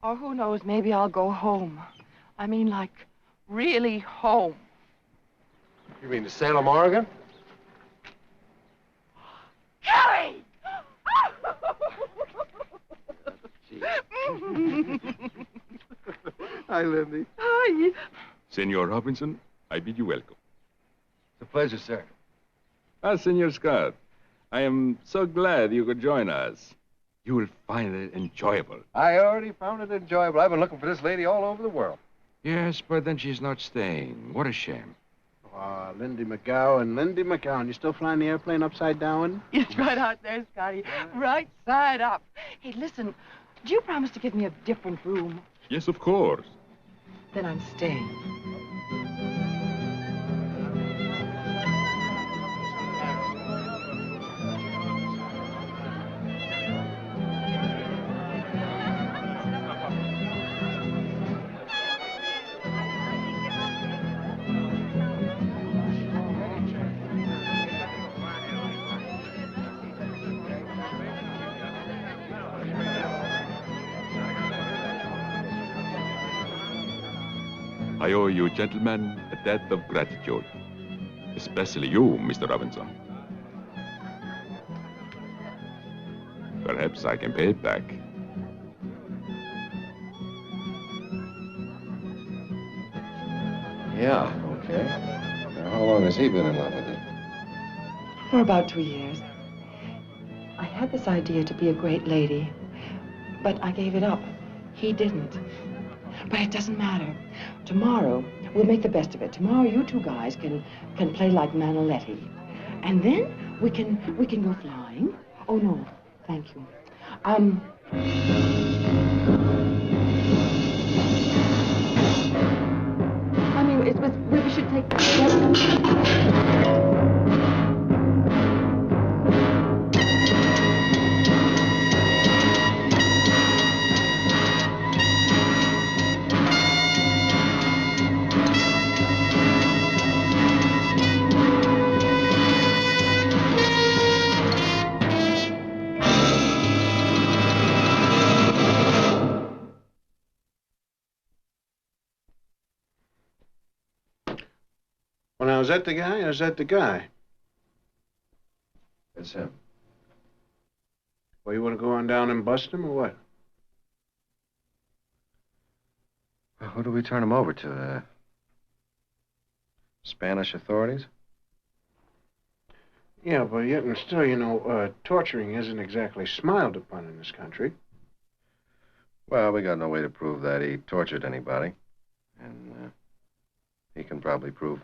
N: Or who knows, maybe I'll go home. I mean, like, really home.
D: You mean to Salem, Oregon?
N: Kelly!
D: Hi, Lindy.
N: Hi.
J: Senor Robinson, I bid you welcome.
F: It's a pleasure, sir.
J: Senor Scott, I am so glad you could join us. You will find it enjoyable.
F: I already found it enjoyable. I've been looking for this lady all over the world.
J: Yes, but then she's not staying. What a shame.
K: Lindy McGowan. You still flying the airplane upside down?
N: It's right out there, Scotty. Right side up. Hey, listen, do you promise to give me a different room?
J: Yes, of course.
N: Then I'm staying.
J: I owe you gentlemen a debt of gratitude. Especially you, Mr. Robinson. Perhaps I can pay it back.
F: Yeah, okay. Now, how long has he been in love with you?
N: For about 2 years. I had this idea to be a great lady, but I gave it up. He didn't. But it doesn't matter. Tomorrow, we'll make the best of it. Tomorrow, you two guys can play like Manoletti. And then we can go flying. Oh, no, thank you. I mean, we should take...
K: Well, now, is that the guy or is that the guy?
F: It's him.
K: Well, you want to go on down and bust him or what?
F: Well, who do we turn him over to? Spanish authorities?
K: Yeah, but yet and still, you know, torturing isn't exactly smiled upon in this country.
F: Well, we got no way to prove that he tortured anybody. And he can probably prove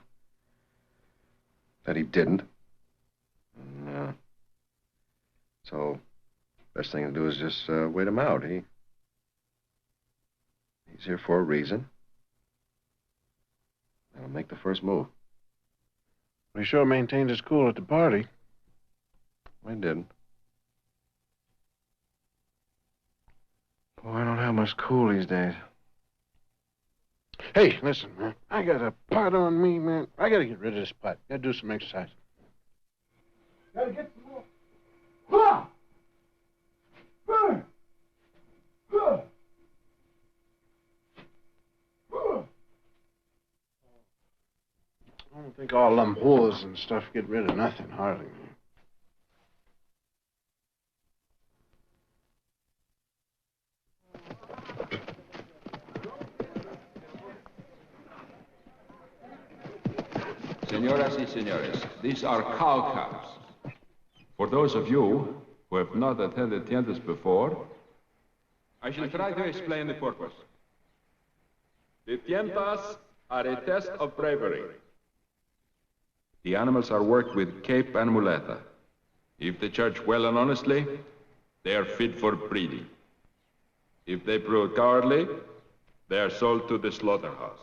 F: that he didn't. And, so, best thing to do is just wait him out. He's here for a reason. I'll make the first move.
K: He sure maintained his cool at the party.
F: I didn't. Boy, I don't have much cool these days.
K: Hey, listen, man. I got a pot on me, man. I gotta get rid of this pot. Gotta do some exercise. Gotta get some more. I don't think all them whores and stuff get rid of nothing, hardly.
J: Señoras y señores, these are cow calves. For those of you who have not attended tiendas before, I shall try to explain the purpose. The tiendas are a test of bravery. The animals are worked with cape and muleta. If they charge well and honestly, they are fit for breeding. If they prove cowardly, they are sold to the slaughterhouse.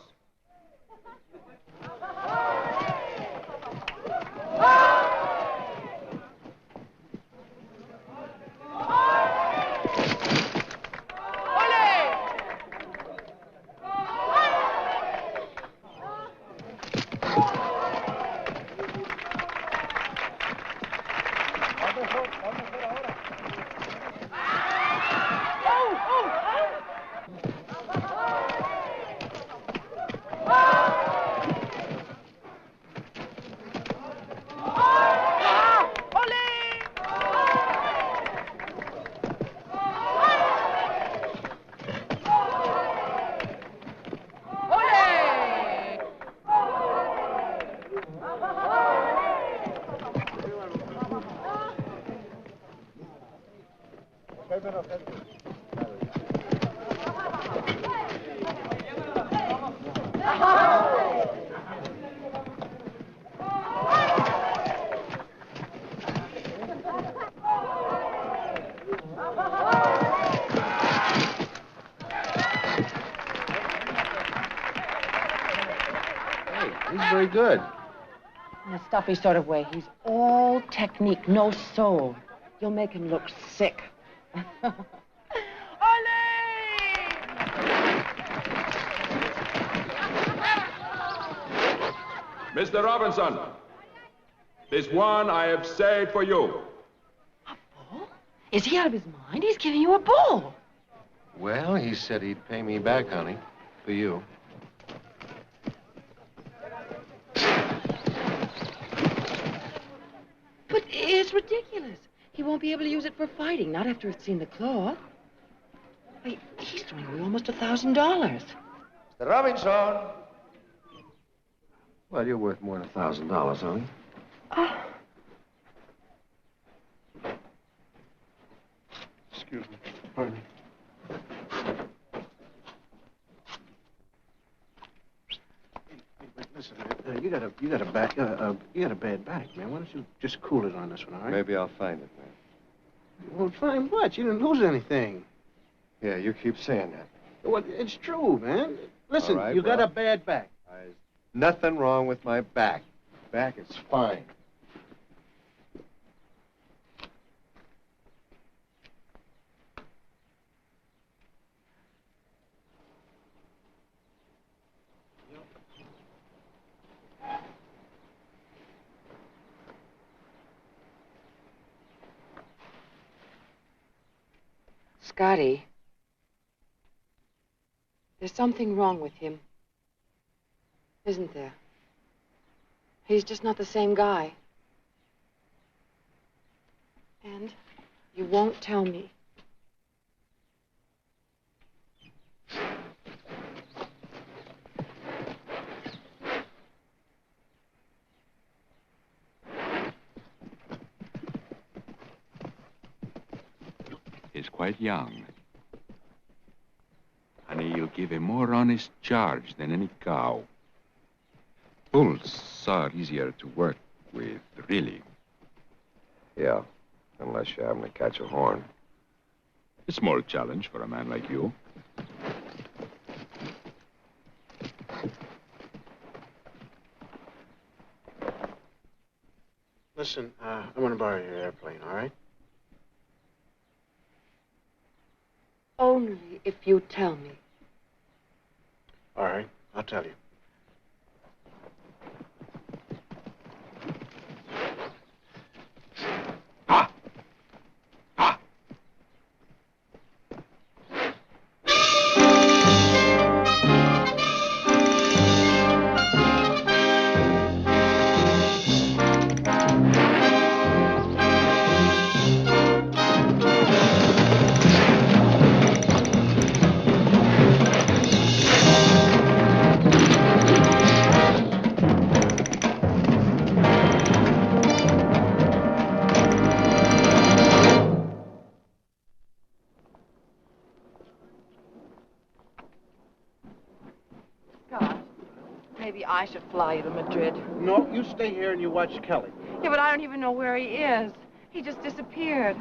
F: He's very good.
N: In a stuffy sort of way. He's all technique, no soul. You'll make him look sick.
J: Mr. Robinson, this one I have saved for you.
N: Is he out of his mind? He's giving you a bull.
F: Well, he said he'd pay me back, honey, for you.
M: ridiculous. He won't be able to use it for fighting, not after it's seen the cloth. Wait, he's throwing away almost $1,000.
D: Mr. Robinson!
K: Well, you're worth more than $1,000, honey.
M: Oh.
K: Excuse me. Pardon me. Listen, man, you got a bad back, man. Why don't you just cool it on this one, all right?
D: Maybe I'll find it, man.
K: Well, find what? You didn't lose anything.
D: Yeah, you keep saying that.
K: Well, it's true, man. Listen,
D: All right,
K: you got
D: well,
K: a bad back.
D: There's nothing wrong with my back. Back is fine.
M: Scotty, there's something wrong with him. Isn't there? He's just not the same guy. And you won't tell me.
J: He's quite young. Honey, you give a more honest charge than any cow. Bulls are easier to work with, really.
D: Yeah, unless you happen to catch a horn.
J: A small challenge for a man like you.
K: Listen, I'm going to borrow your airplane, all right?
M: Only if you tell me.
K: All right, I'll tell you.
N: Maybe I should fly you to Madrid.
K: No, you stay here and you watch Kelly.
N: Yeah, but I don't even know where he is. He just disappeared.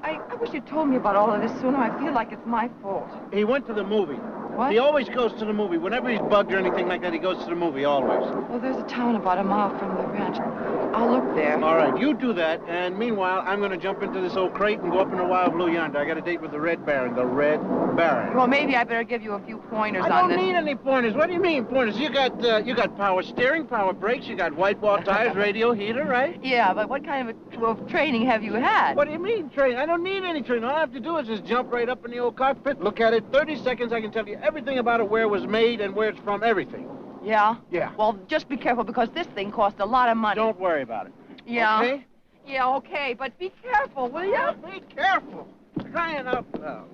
N: I wish you'd told me about all of this sooner. I feel like it's my fault.
K: He went to the movie.
N: What?
K: He always goes to the movie. Whenever he's bugged or anything like that, he goes to the movie, always.
N: Well, there's a town about a mile from the ranch. I'll look there.
K: All right, you do that, and meanwhile, I'm going to jump into this old crate and go up in the Wild Blue yonder. I got a date with the Red Baron,
N: Well, maybe I better give you a few pointers
K: I
N: on this.
K: don't need any pointers. What do you mean, pointers? You got power steering, power brakes, you got white wall tires, radio heater, right?
N: Yeah, but what kind of training have you had?
K: What do you mean, training? I don't need any training. All I have to do is just jump right up in the old cockpit, look at it, 30 seconds, I can tell you everything about it, where it was made and where it's from, everything.
N: Yeah?
K: Yeah.
N: Well, just be careful because this thing cost a lot of money.
K: Don't worry about it.
N: Yeah.
K: Okay?
N: Yeah, okay, but be careful, will you?
K: Yeah, be careful. Crying out loud.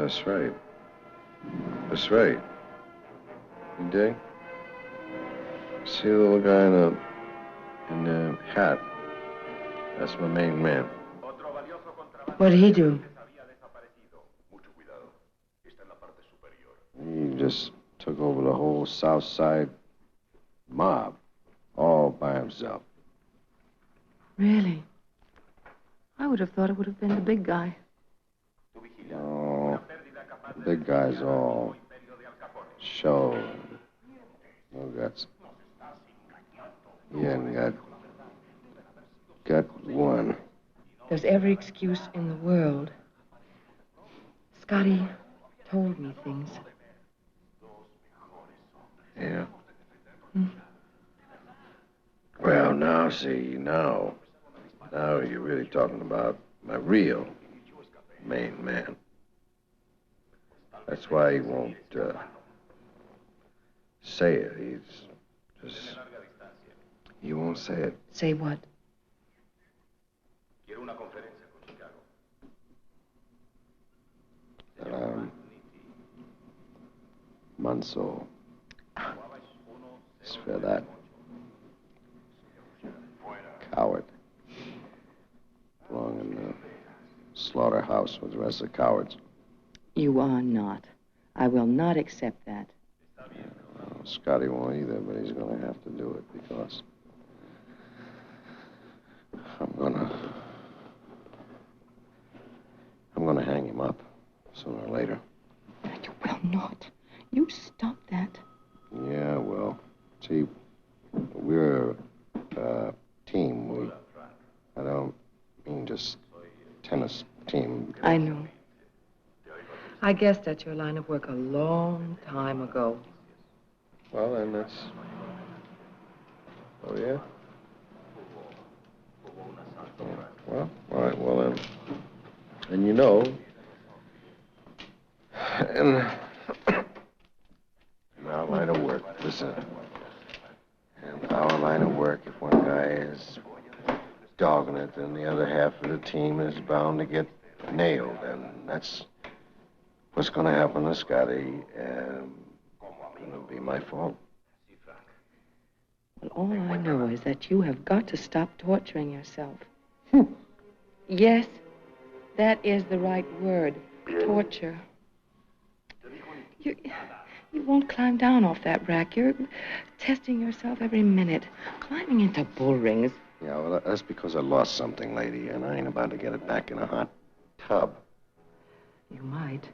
D: That's right. That's right. You dig? See the little guy in the hat? That's my main man.
M: What did he do?
D: He just took over the whole South Side mob, all by himself.
M: Really? I would have thought it would have been the big guy.
D: No, the big guy's all show, no guts. He hadn't got one.
M: There's every excuse in the world. Scotty told me things.
D: Yeah. Well, now, see, now you're really talking about my real main man. That's why he won't say it. He won't say it.
M: Say what?
D: Manso. It's for that. Coward. Belong in the slaughterhouse with the rest of the cowards.
M: You are not. I will not accept that.
D: Well, Scotty won't either, but he's going to have to do it because I'm going to hang him up sooner or later.
M: You will not. You stop that.
D: Yeah, well, see, we're a team. I don't mean just tennis team.
M: I know. I guessed at your line of work a long time ago.
D: Well, then that's... Oh, yeah? Well, all right, well, then... And you know... In our line of work, listen. In our line of work, if one guy is dogging it, then the other half of the team is bound to get nailed. And that's what's going to happen to Scotty. It'll be my fault.
M: Well, all I know is that you have got to stop torturing yourself. Yes, that is the right word. Torture. You won't climb down off that rack. You're testing yourself every minute, climbing into bull rings.
D: Yeah, well, that's because I lost something, lady, and I ain't about to get it back in a hot tub.
M: You might.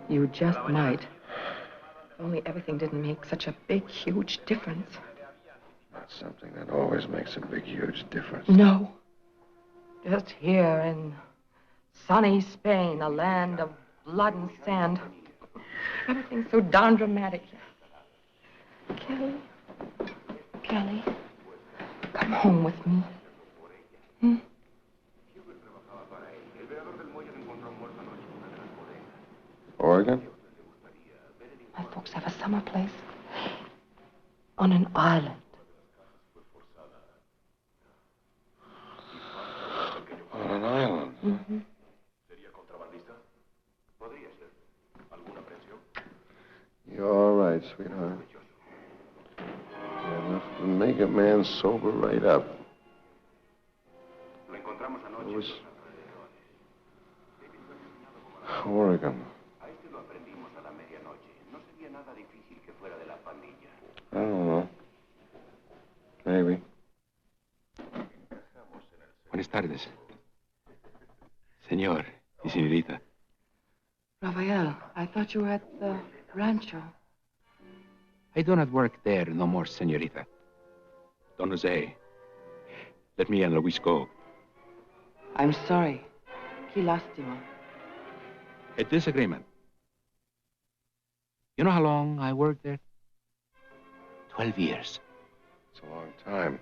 M: You just might. If only everything didn't make such a big, huge difference.
D: That's something that always makes a big, huge difference.
M: No. Just here in sunny Spain, a land of blood and sand. Everything's so darn dramatic. Kelly, come home with me. Hmm?
D: Oregon?
M: My folks have a summer place on an island.
D: On an island?
M: Mm-hmm.
D: You're all right, sweetheart. You're enough to make a man sober right up. It was Oregon. I don't know. Maybe.
O: Buenas tardes. Señor y señorita.
M: Rafael, I thought you were at the rancho.
O: I do not work there no more, señorita. Don Jose, let me and Luis go.
M: I'm sorry. Qué lástima.
O: A disagreement. You know how long I worked there? 12 years.
D: It's a long time.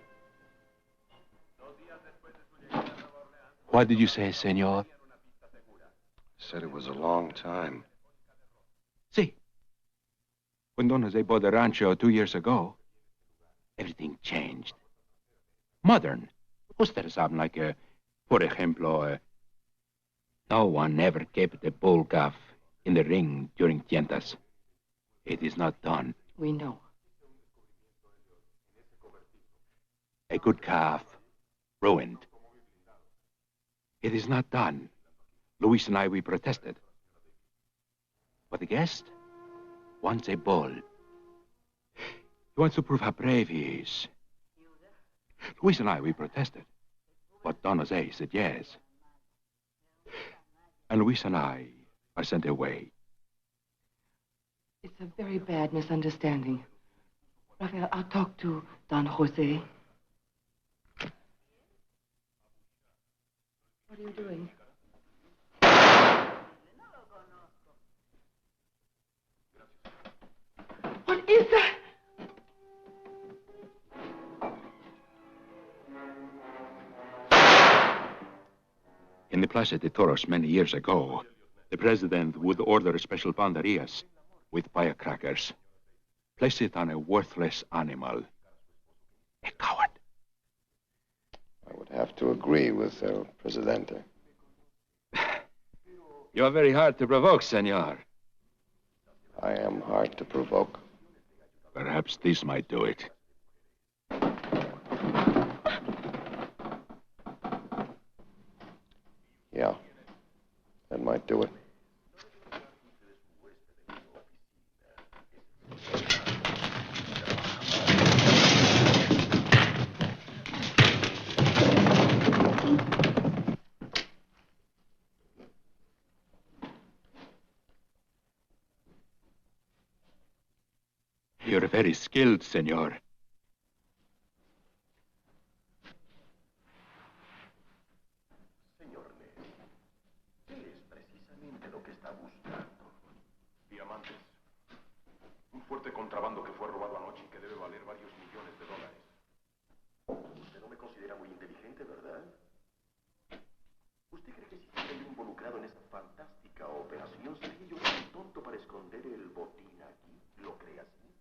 O: What did you say, senor?
D: Said it was a long time.
O: See. When Don Jose bought the rancho 2 years ago, everything changed. Modern. Ustedes saben, por ejemplo, no one ever kept the bull calf in the ring during tientas. It is not done.
N: We know.
O: A good calf, ruined. It is not done. Luis and I, we protested. But the guest wants a bull. He wants to prove how brave he is. Luis and I, we protested. But Don Jose said yes. And Luis and I are sent away.
N: It's a very bad misunderstanding. Rafael, I'll talk to Don Jose. What are you doing? What is that?
O: In the Plaza de Toros many years ago, the president would order special banderias with firecrackers. Place it on a worthless animal. A coward.
D: I would have to agree with El Presidente.
O: You are very hard to provoke, senor.
D: I am hard to provoke.
O: Perhaps this might do it.
D: Yeah, that might do it.
O: You're very skilled, senor.
P: Fuerte contrabando que fue robado anoche y que debe valer varios millones de dólares. Usted no me considera muy inteligente, ¿verdad? ¿Usted cree que si estuviera yo involucrado en esa fantástica operación sería yo muy tonto para esconder el botín aquí? ¿Lo cree así?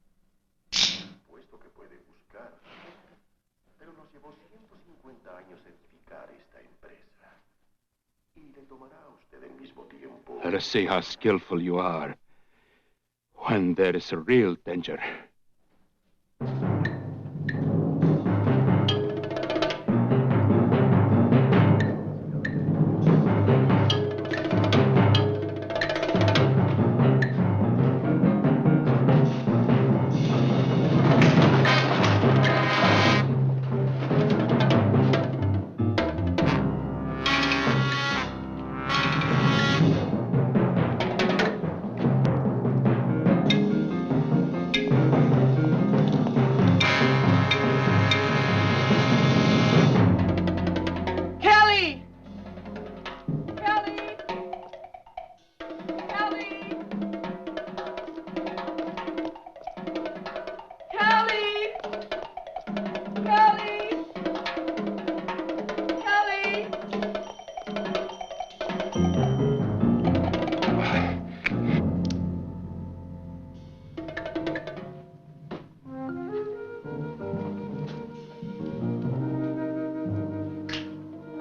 P: Puesto que puede buscar. Pero nos llevó 150 años edificar esta empresa. Y le tomará a usted el mismo tiempo.
O: Let us see how skillful you are. When there is a real danger.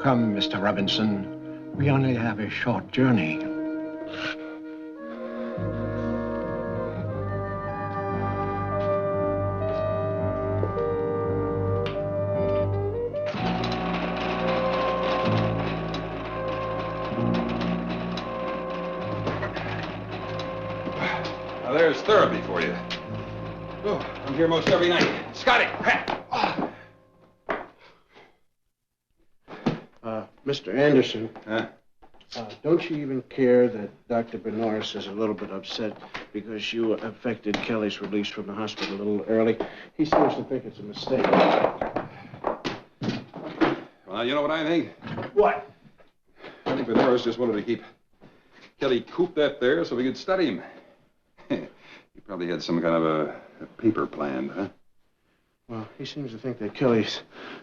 K: Come, Mr. Robinson. We only have a short journey.
J: Now, there's therapy for you. Oh, I'm here most every night. Scotty!
K: Mr. Anderson, don't you even care that Dr. Benoris is a little bit upset because you effected Kelly's release from the hospital a little early? He seems to think it's a mistake.
J: Well, you know what I think?
K: What?
J: I think Benoris just wanted to keep Kelly cooped up there so we could study him. He probably had some kind of a paper planned, huh?
K: Well, he seems to think that Kelly's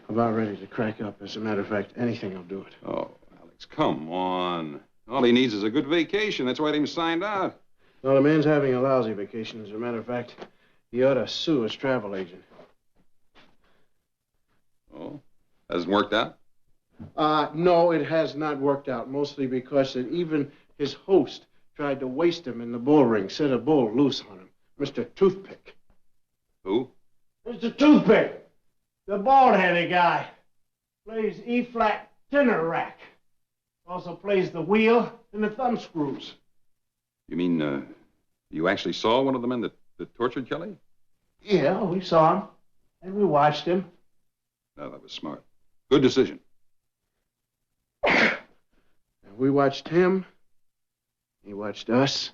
K: about ready to crack up. As a matter of fact, anything will do it.
J: Oh, Alex, come on. All he needs is a good vacation. That's why he signed out.
K: Well, the man's having a lousy vacation. As a matter of fact, he ought to sue his travel agent.
J: Oh? Hasn't worked out?
K: No, it has not worked out, mostly because that even his host tried to waste him in the bull ring, set a bull loose on him. Mr. Toothpick.
O: Who?
K: Mr. Toothpick, the bald-headed guy. Plays E-flat tenor rack. Also plays the wheel and the thumb screws.
J: You mean, you actually saw one of the men that tortured Kelly?
K: Yeah, we saw him. And we watched him.
J: No, that was smart. Good decision.
K: And we watched him. He watched us.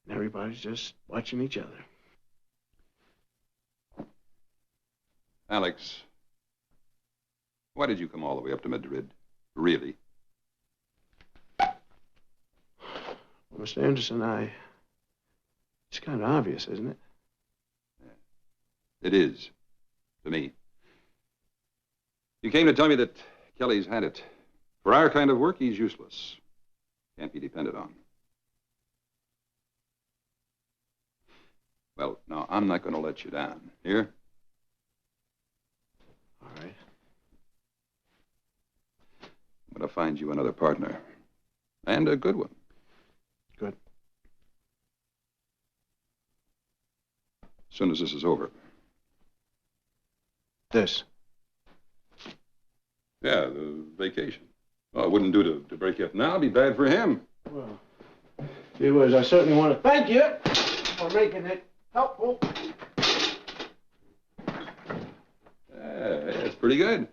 K: And everybody's just watching each other.
J: Alex, why did you come all the way up to Madrid? Really?
K: Well, Mr. Anderson, it's kind of obvious, isn't it?
J: It is, to me. You came to tell me that Kelly's had it. For our kind of work, he's useless. Can't be depended on. Well, now, I'm not going to let you down. Here?
K: All right.
J: I'm going to find you another partner. And a good one.
K: Good.
J: As soon as this is over.
K: This?
J: Yeah, the vacation. Well, it wouldn't do to break up now. It'd be bad for him.
K: Well, gee whiz, I certainly want to thank you for making it helpful.
J: That's pretty good.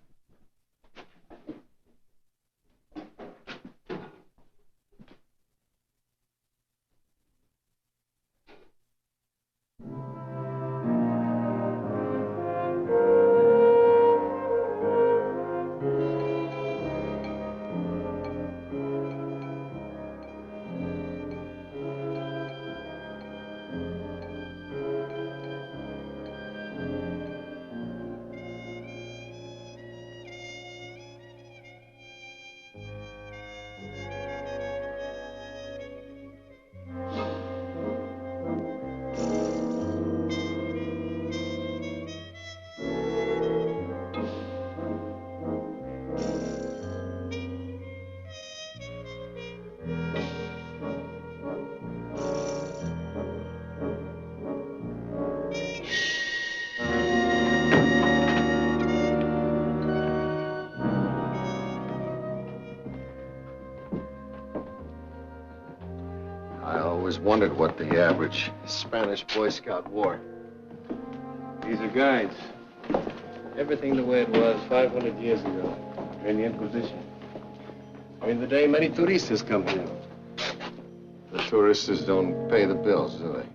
D: Wondered what the average Spanish Boy Scout wore.
E: These are guides. Everything the way it was 500 years ago, during the Inquisition. During the day many turistas come here.
D: The tourists don't pay the bills, do they?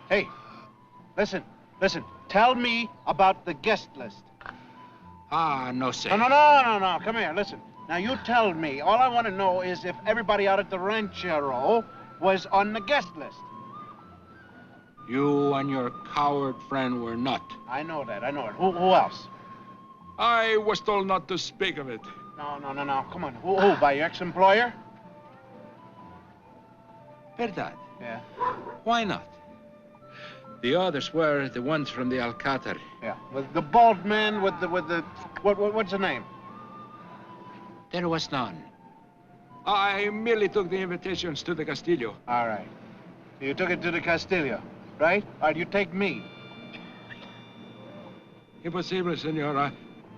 K: Hey, listen. Tell me about the guest list.
O: No sé.
K: No. Come here, listen. Now, you tell me. All I want to know is if everybody out at the ranchero was on the guest list.
O: You and your coward friend were not.
K: I know that. Who else?
J: I was told not to speak of it.
K: No. Come on. Who? By your ex-employer?
O: Verdad.
K: Yeah.
O: Why not? The others were the ones from the Alcázar.
K: Yeah. With the bald man with the what's the name?
O: There was none.
J: I merely took the invitations to the Castillo.
K: All right. You took it to the Castillo, right? Or you take me?
J: Impossible, senor.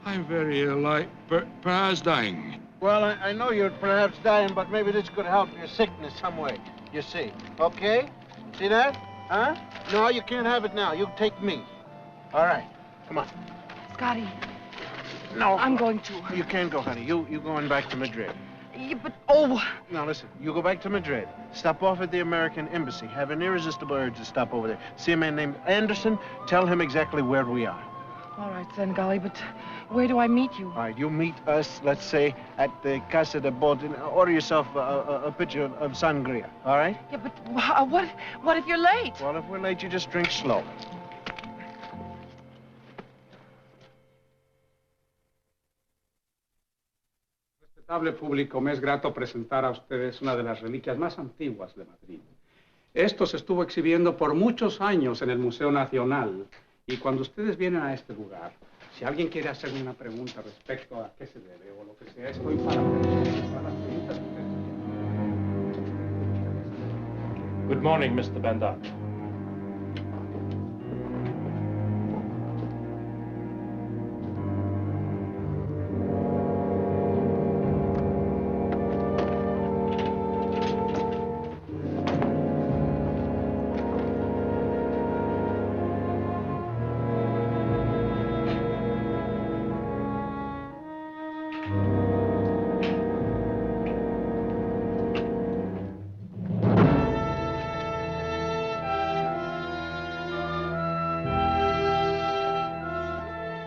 J: I'm very ill. Perhaps dying.
K: Well, I know you're perhaps dying, but maybe this could help your sickness some way. You see. Okay? See that? Huh? No, you can't have it now. You take me. All right. Come on.
N: Scotty.
K: No.
N: I'm going to.
K: You can't go, honey. You going back to Madrid.
N: Yeah, but, oh.
K: Now, listen. You go back to Madrid. Stop off at the American Embassy. Have an irresistible urge to stop over there. See a man named Anderson. Tell him exactly where we are.
N: All right, Sengali, but where do I meet you?
K: All right, you meet us, let's say, at the Casa de Botin. Order yourself a pitcher of sangria, all right?
N: Yeah, but what if you're late?
K: Well, if we're late, you just drink slow.
Q: Respetable público, me es grato presentar a ustedes una de las reliquias más antiguas de Madrid. Esto se estuvo exhibiendo por muchos años en el Museo Nacional. Y cuando ustedes vienen a este lugar, si alguien quiere hacerme una pregunta respecto a qué se debe o lo que sea, estoy para las preguntas que ustedes quieran.
H: Good morning, Mr. Benda.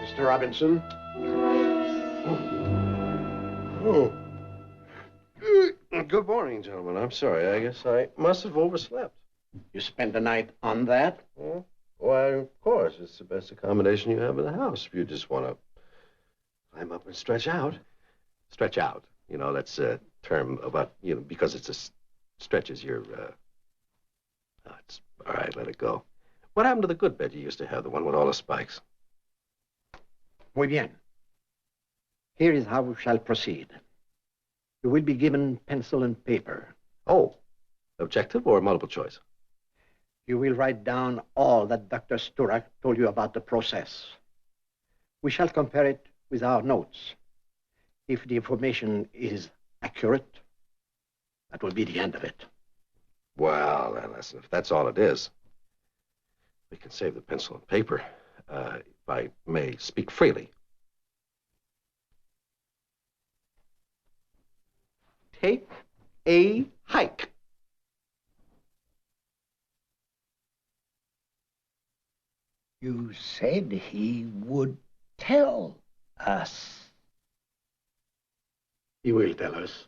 D: Mr. Robinson? Oh. Good morning, gentlemen. I'm sorry. I guess I must have overslept.
K: You spent the night on that?
D: Well, why, of course. It's the best accommodation you have in the house. If you just want to climb up and stretch out. Stretch out. You know, that's a term about, you know, because stretches your, oh, it's all right, let it go. What happened to the good bed you used to have, the one with all the spikes?
R: Muy bien. Here is how we shall proceed. You will be given pencil and paper.
D: Oh, objective or multiple choice?
R: You will write down all that Dr. Sturak told you about the process. We shall compare it with our notes. If the information is accurate, that will be the end of it.
D: Well, then, listen, if that's all it is, we can save the pencil and paper. If I may speak freely.
R: Take a hike.
S: You said he would tell us.
R: He will tell us.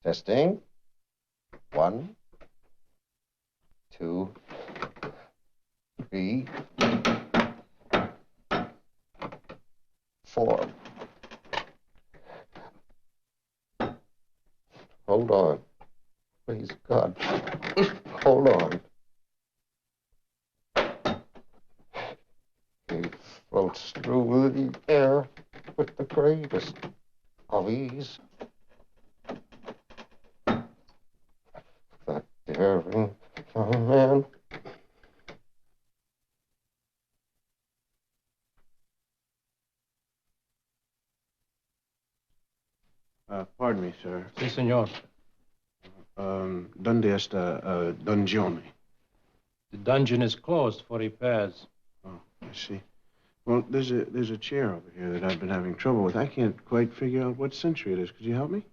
D: Testing. 1, 2, 3, 4. Hold on. Please, God. Hold on. He floats through the air with the greatest of ease. That daring young man.
K: Pardon me, sir.
Q: Sí, señor.
K: ¿Dónde está Dongione?
Q: The dungeon is closed for repairs.
K: Oh, I see. Well, there's a chair over here that I've been having trouble with. I can't quite figure out what century it is. Could you help me?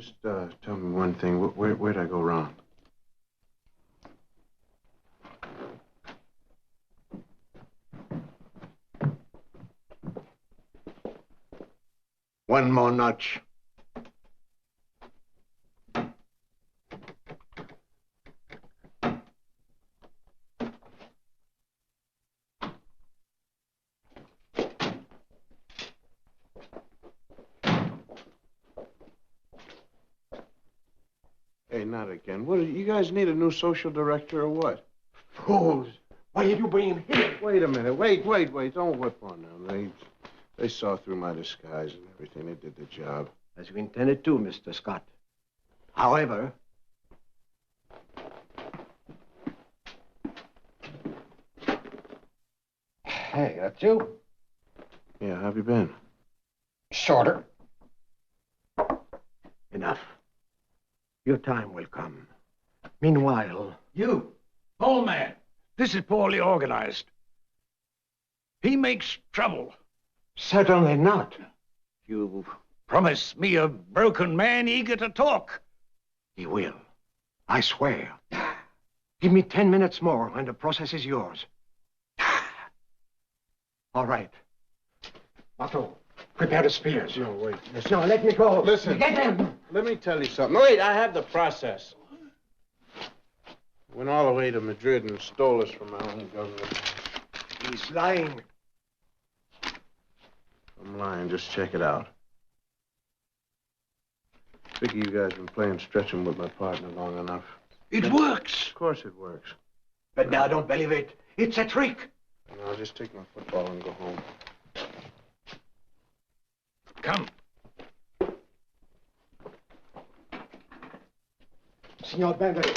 K: Just tell me one thing. Where'd I go wrong?
R: One more notch.
K: Hey, not again. What? You guys need a new social director or what?
R: Fools! Why did you bring him here?
K: Wait a minute. Wait. Don't whip on them. They saw through my disguise and everything. They did the job.
R: As you intended to, Mr. Scott. However... Hey, that's you?
K: Yeah, how have you been?
R: Shorter. Enough. Your time will come. Meanwhile...
S: You, old man, this is poorly organized. He makes trouble.
R: Certainly not.
S: You promise me a broken man eager to talk.
R: He will. I swear. Give me 10 minutes more and the process is yours. All right. Otto, prepare the spears.
K: No, wait.
R: No, let me go.
K: Listen.
R: Get them.
K: Let me tell you something. Wait, I have the process. Went all the way to Madrid and stole us from our own government.
R: He's lying.
K: I'm lying. Just check it out. Figure you guys been playing stretching with my partner long enough.
S: It works.
K: Of course it works.
R: But now don't believe it. It's a trick.
K: No, I'll just take my football and go home.
S: Come.
R: Signor Beverly,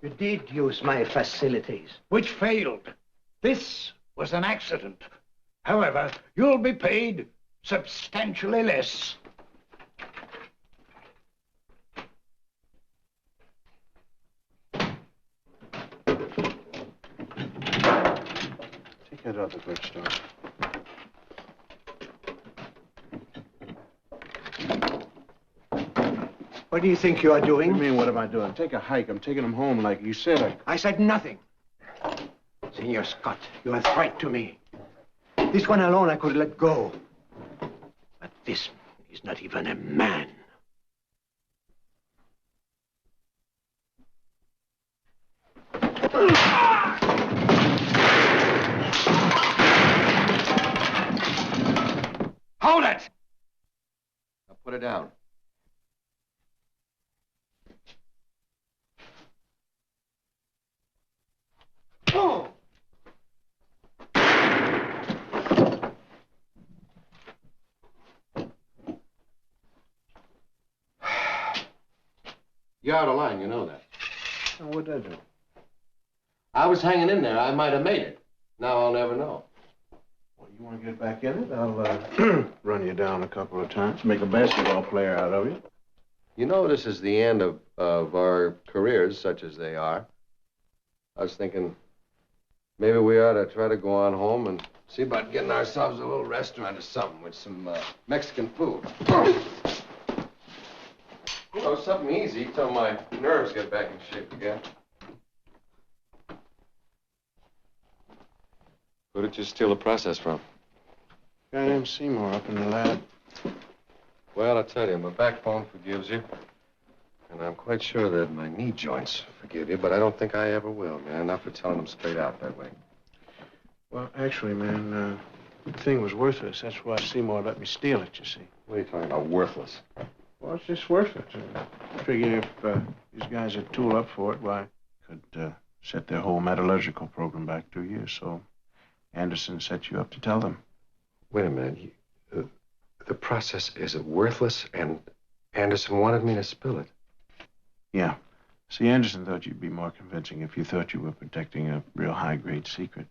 R: you did use my facilities.
S: Which failed. This was an accident. However, you'll be paid substantially less.
K: Take that other birchstone.
R: What do you think you are doing?
K: What do you mean, what am I doing? Take a hike. I'm taking him home like you said.
R: I said nothing. Senor Scott, you are a threat to me. This one alone I could let go. But this is not even a man.
F: Hold it! Now put it down.
R: Oh!
F: You're out of line, you know that.
K: Now, what'd I do?
F: I was hanging in there. I might have made it. Now I'll never know.
K: Well, you want to get back in it? I'll run you down a couple of times, make a basketball player out of you.
F: You know this is the end of our careers, such as they are. I was thinking maybe we ought to try to go on home and see about getting ourselves a little restaurant or something with some Mexican food. You know, something easy till my nerves get back in shape again. Who did you steal the process from?
K: A guy named Seymour up in the lab.
F: Well, I tell you, my backbone forgives you. And I'm quite sure that my knee joints forgive you, but I don't think I ever will, man. Not for telling them straight out that way.
K: Well, actually, man, the thing was worthless. That's why Seymour let me steal it, you see.
F: What are you talking about, worthless?
K: Well, it's just worth it. I figure if these guys would tool up for it, why, could set their whole metallurgical program back 2 years. So Anderson set you up to tell them.
F: Wait a minute. The process is worthless, and Anderson wanted me to spill it.
K: Yeah. See, Anderson thought you'd be more convincing if you thought you were protecting a real high-grade secret.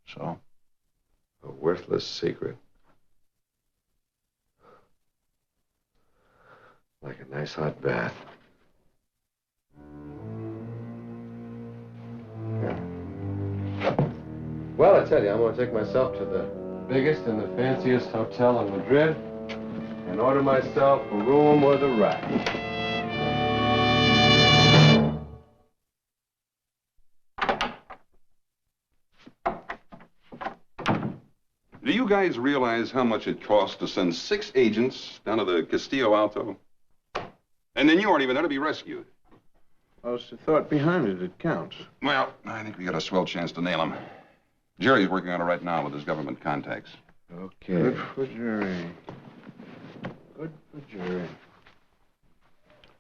K: So?
F: A worthless secret. Like a nice hot bath. Yeah. Well, I tell you, I'm going to take myself to the biggest and the fanciest hotel in Madrid.
J: and order myself a room with a rack.
T: Do you guys realize how much it costs to send 6 agents down to the Castillo Alto? And then you aren't even there to be rescued.
K: Well, it's the thought behind it that counts.
T: Well, I think we got a swell chance to nail him. Jerry's working on it right now with his government contacts.
K: Okay. Good for Jerry. Good for Jerry.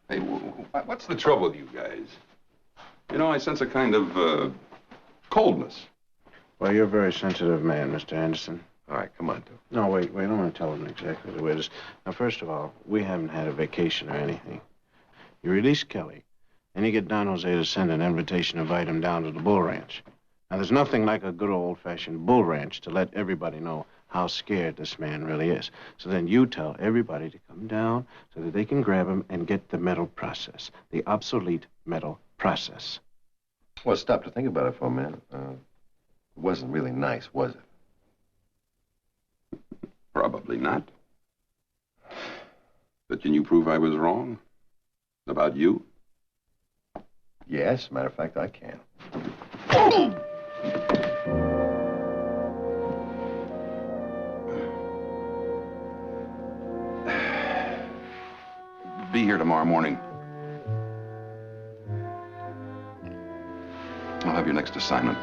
T: Hey, what's the trouble with you guys? You know, I sense a kind of coldness.
K: Well, you're a very sensitive man, Mr. Anderson.
D: All right, come on, Duke.
K: No, wait. I want to tell him exactly the way it is. Now, first of all, we haven't had a vacation or anything. You release Kelly, and you get Don Jose to send an invitation to invite him down to the bull ranch. Now, there's nothing like a good old-fashioned bull ranch to let everybody know how scared this man really is. So then you tell everybody to come down so that they can grab him and get the metal process, the obsolete metal process.
D: Well, stop to think about it for a minute. It wasn't really nice, was it?
T: Probably not. But can you prove I was wrong? About you?
D: Yes, matter of fact, I can.
T: Be here tomorrow morning. I'll have your next assignment.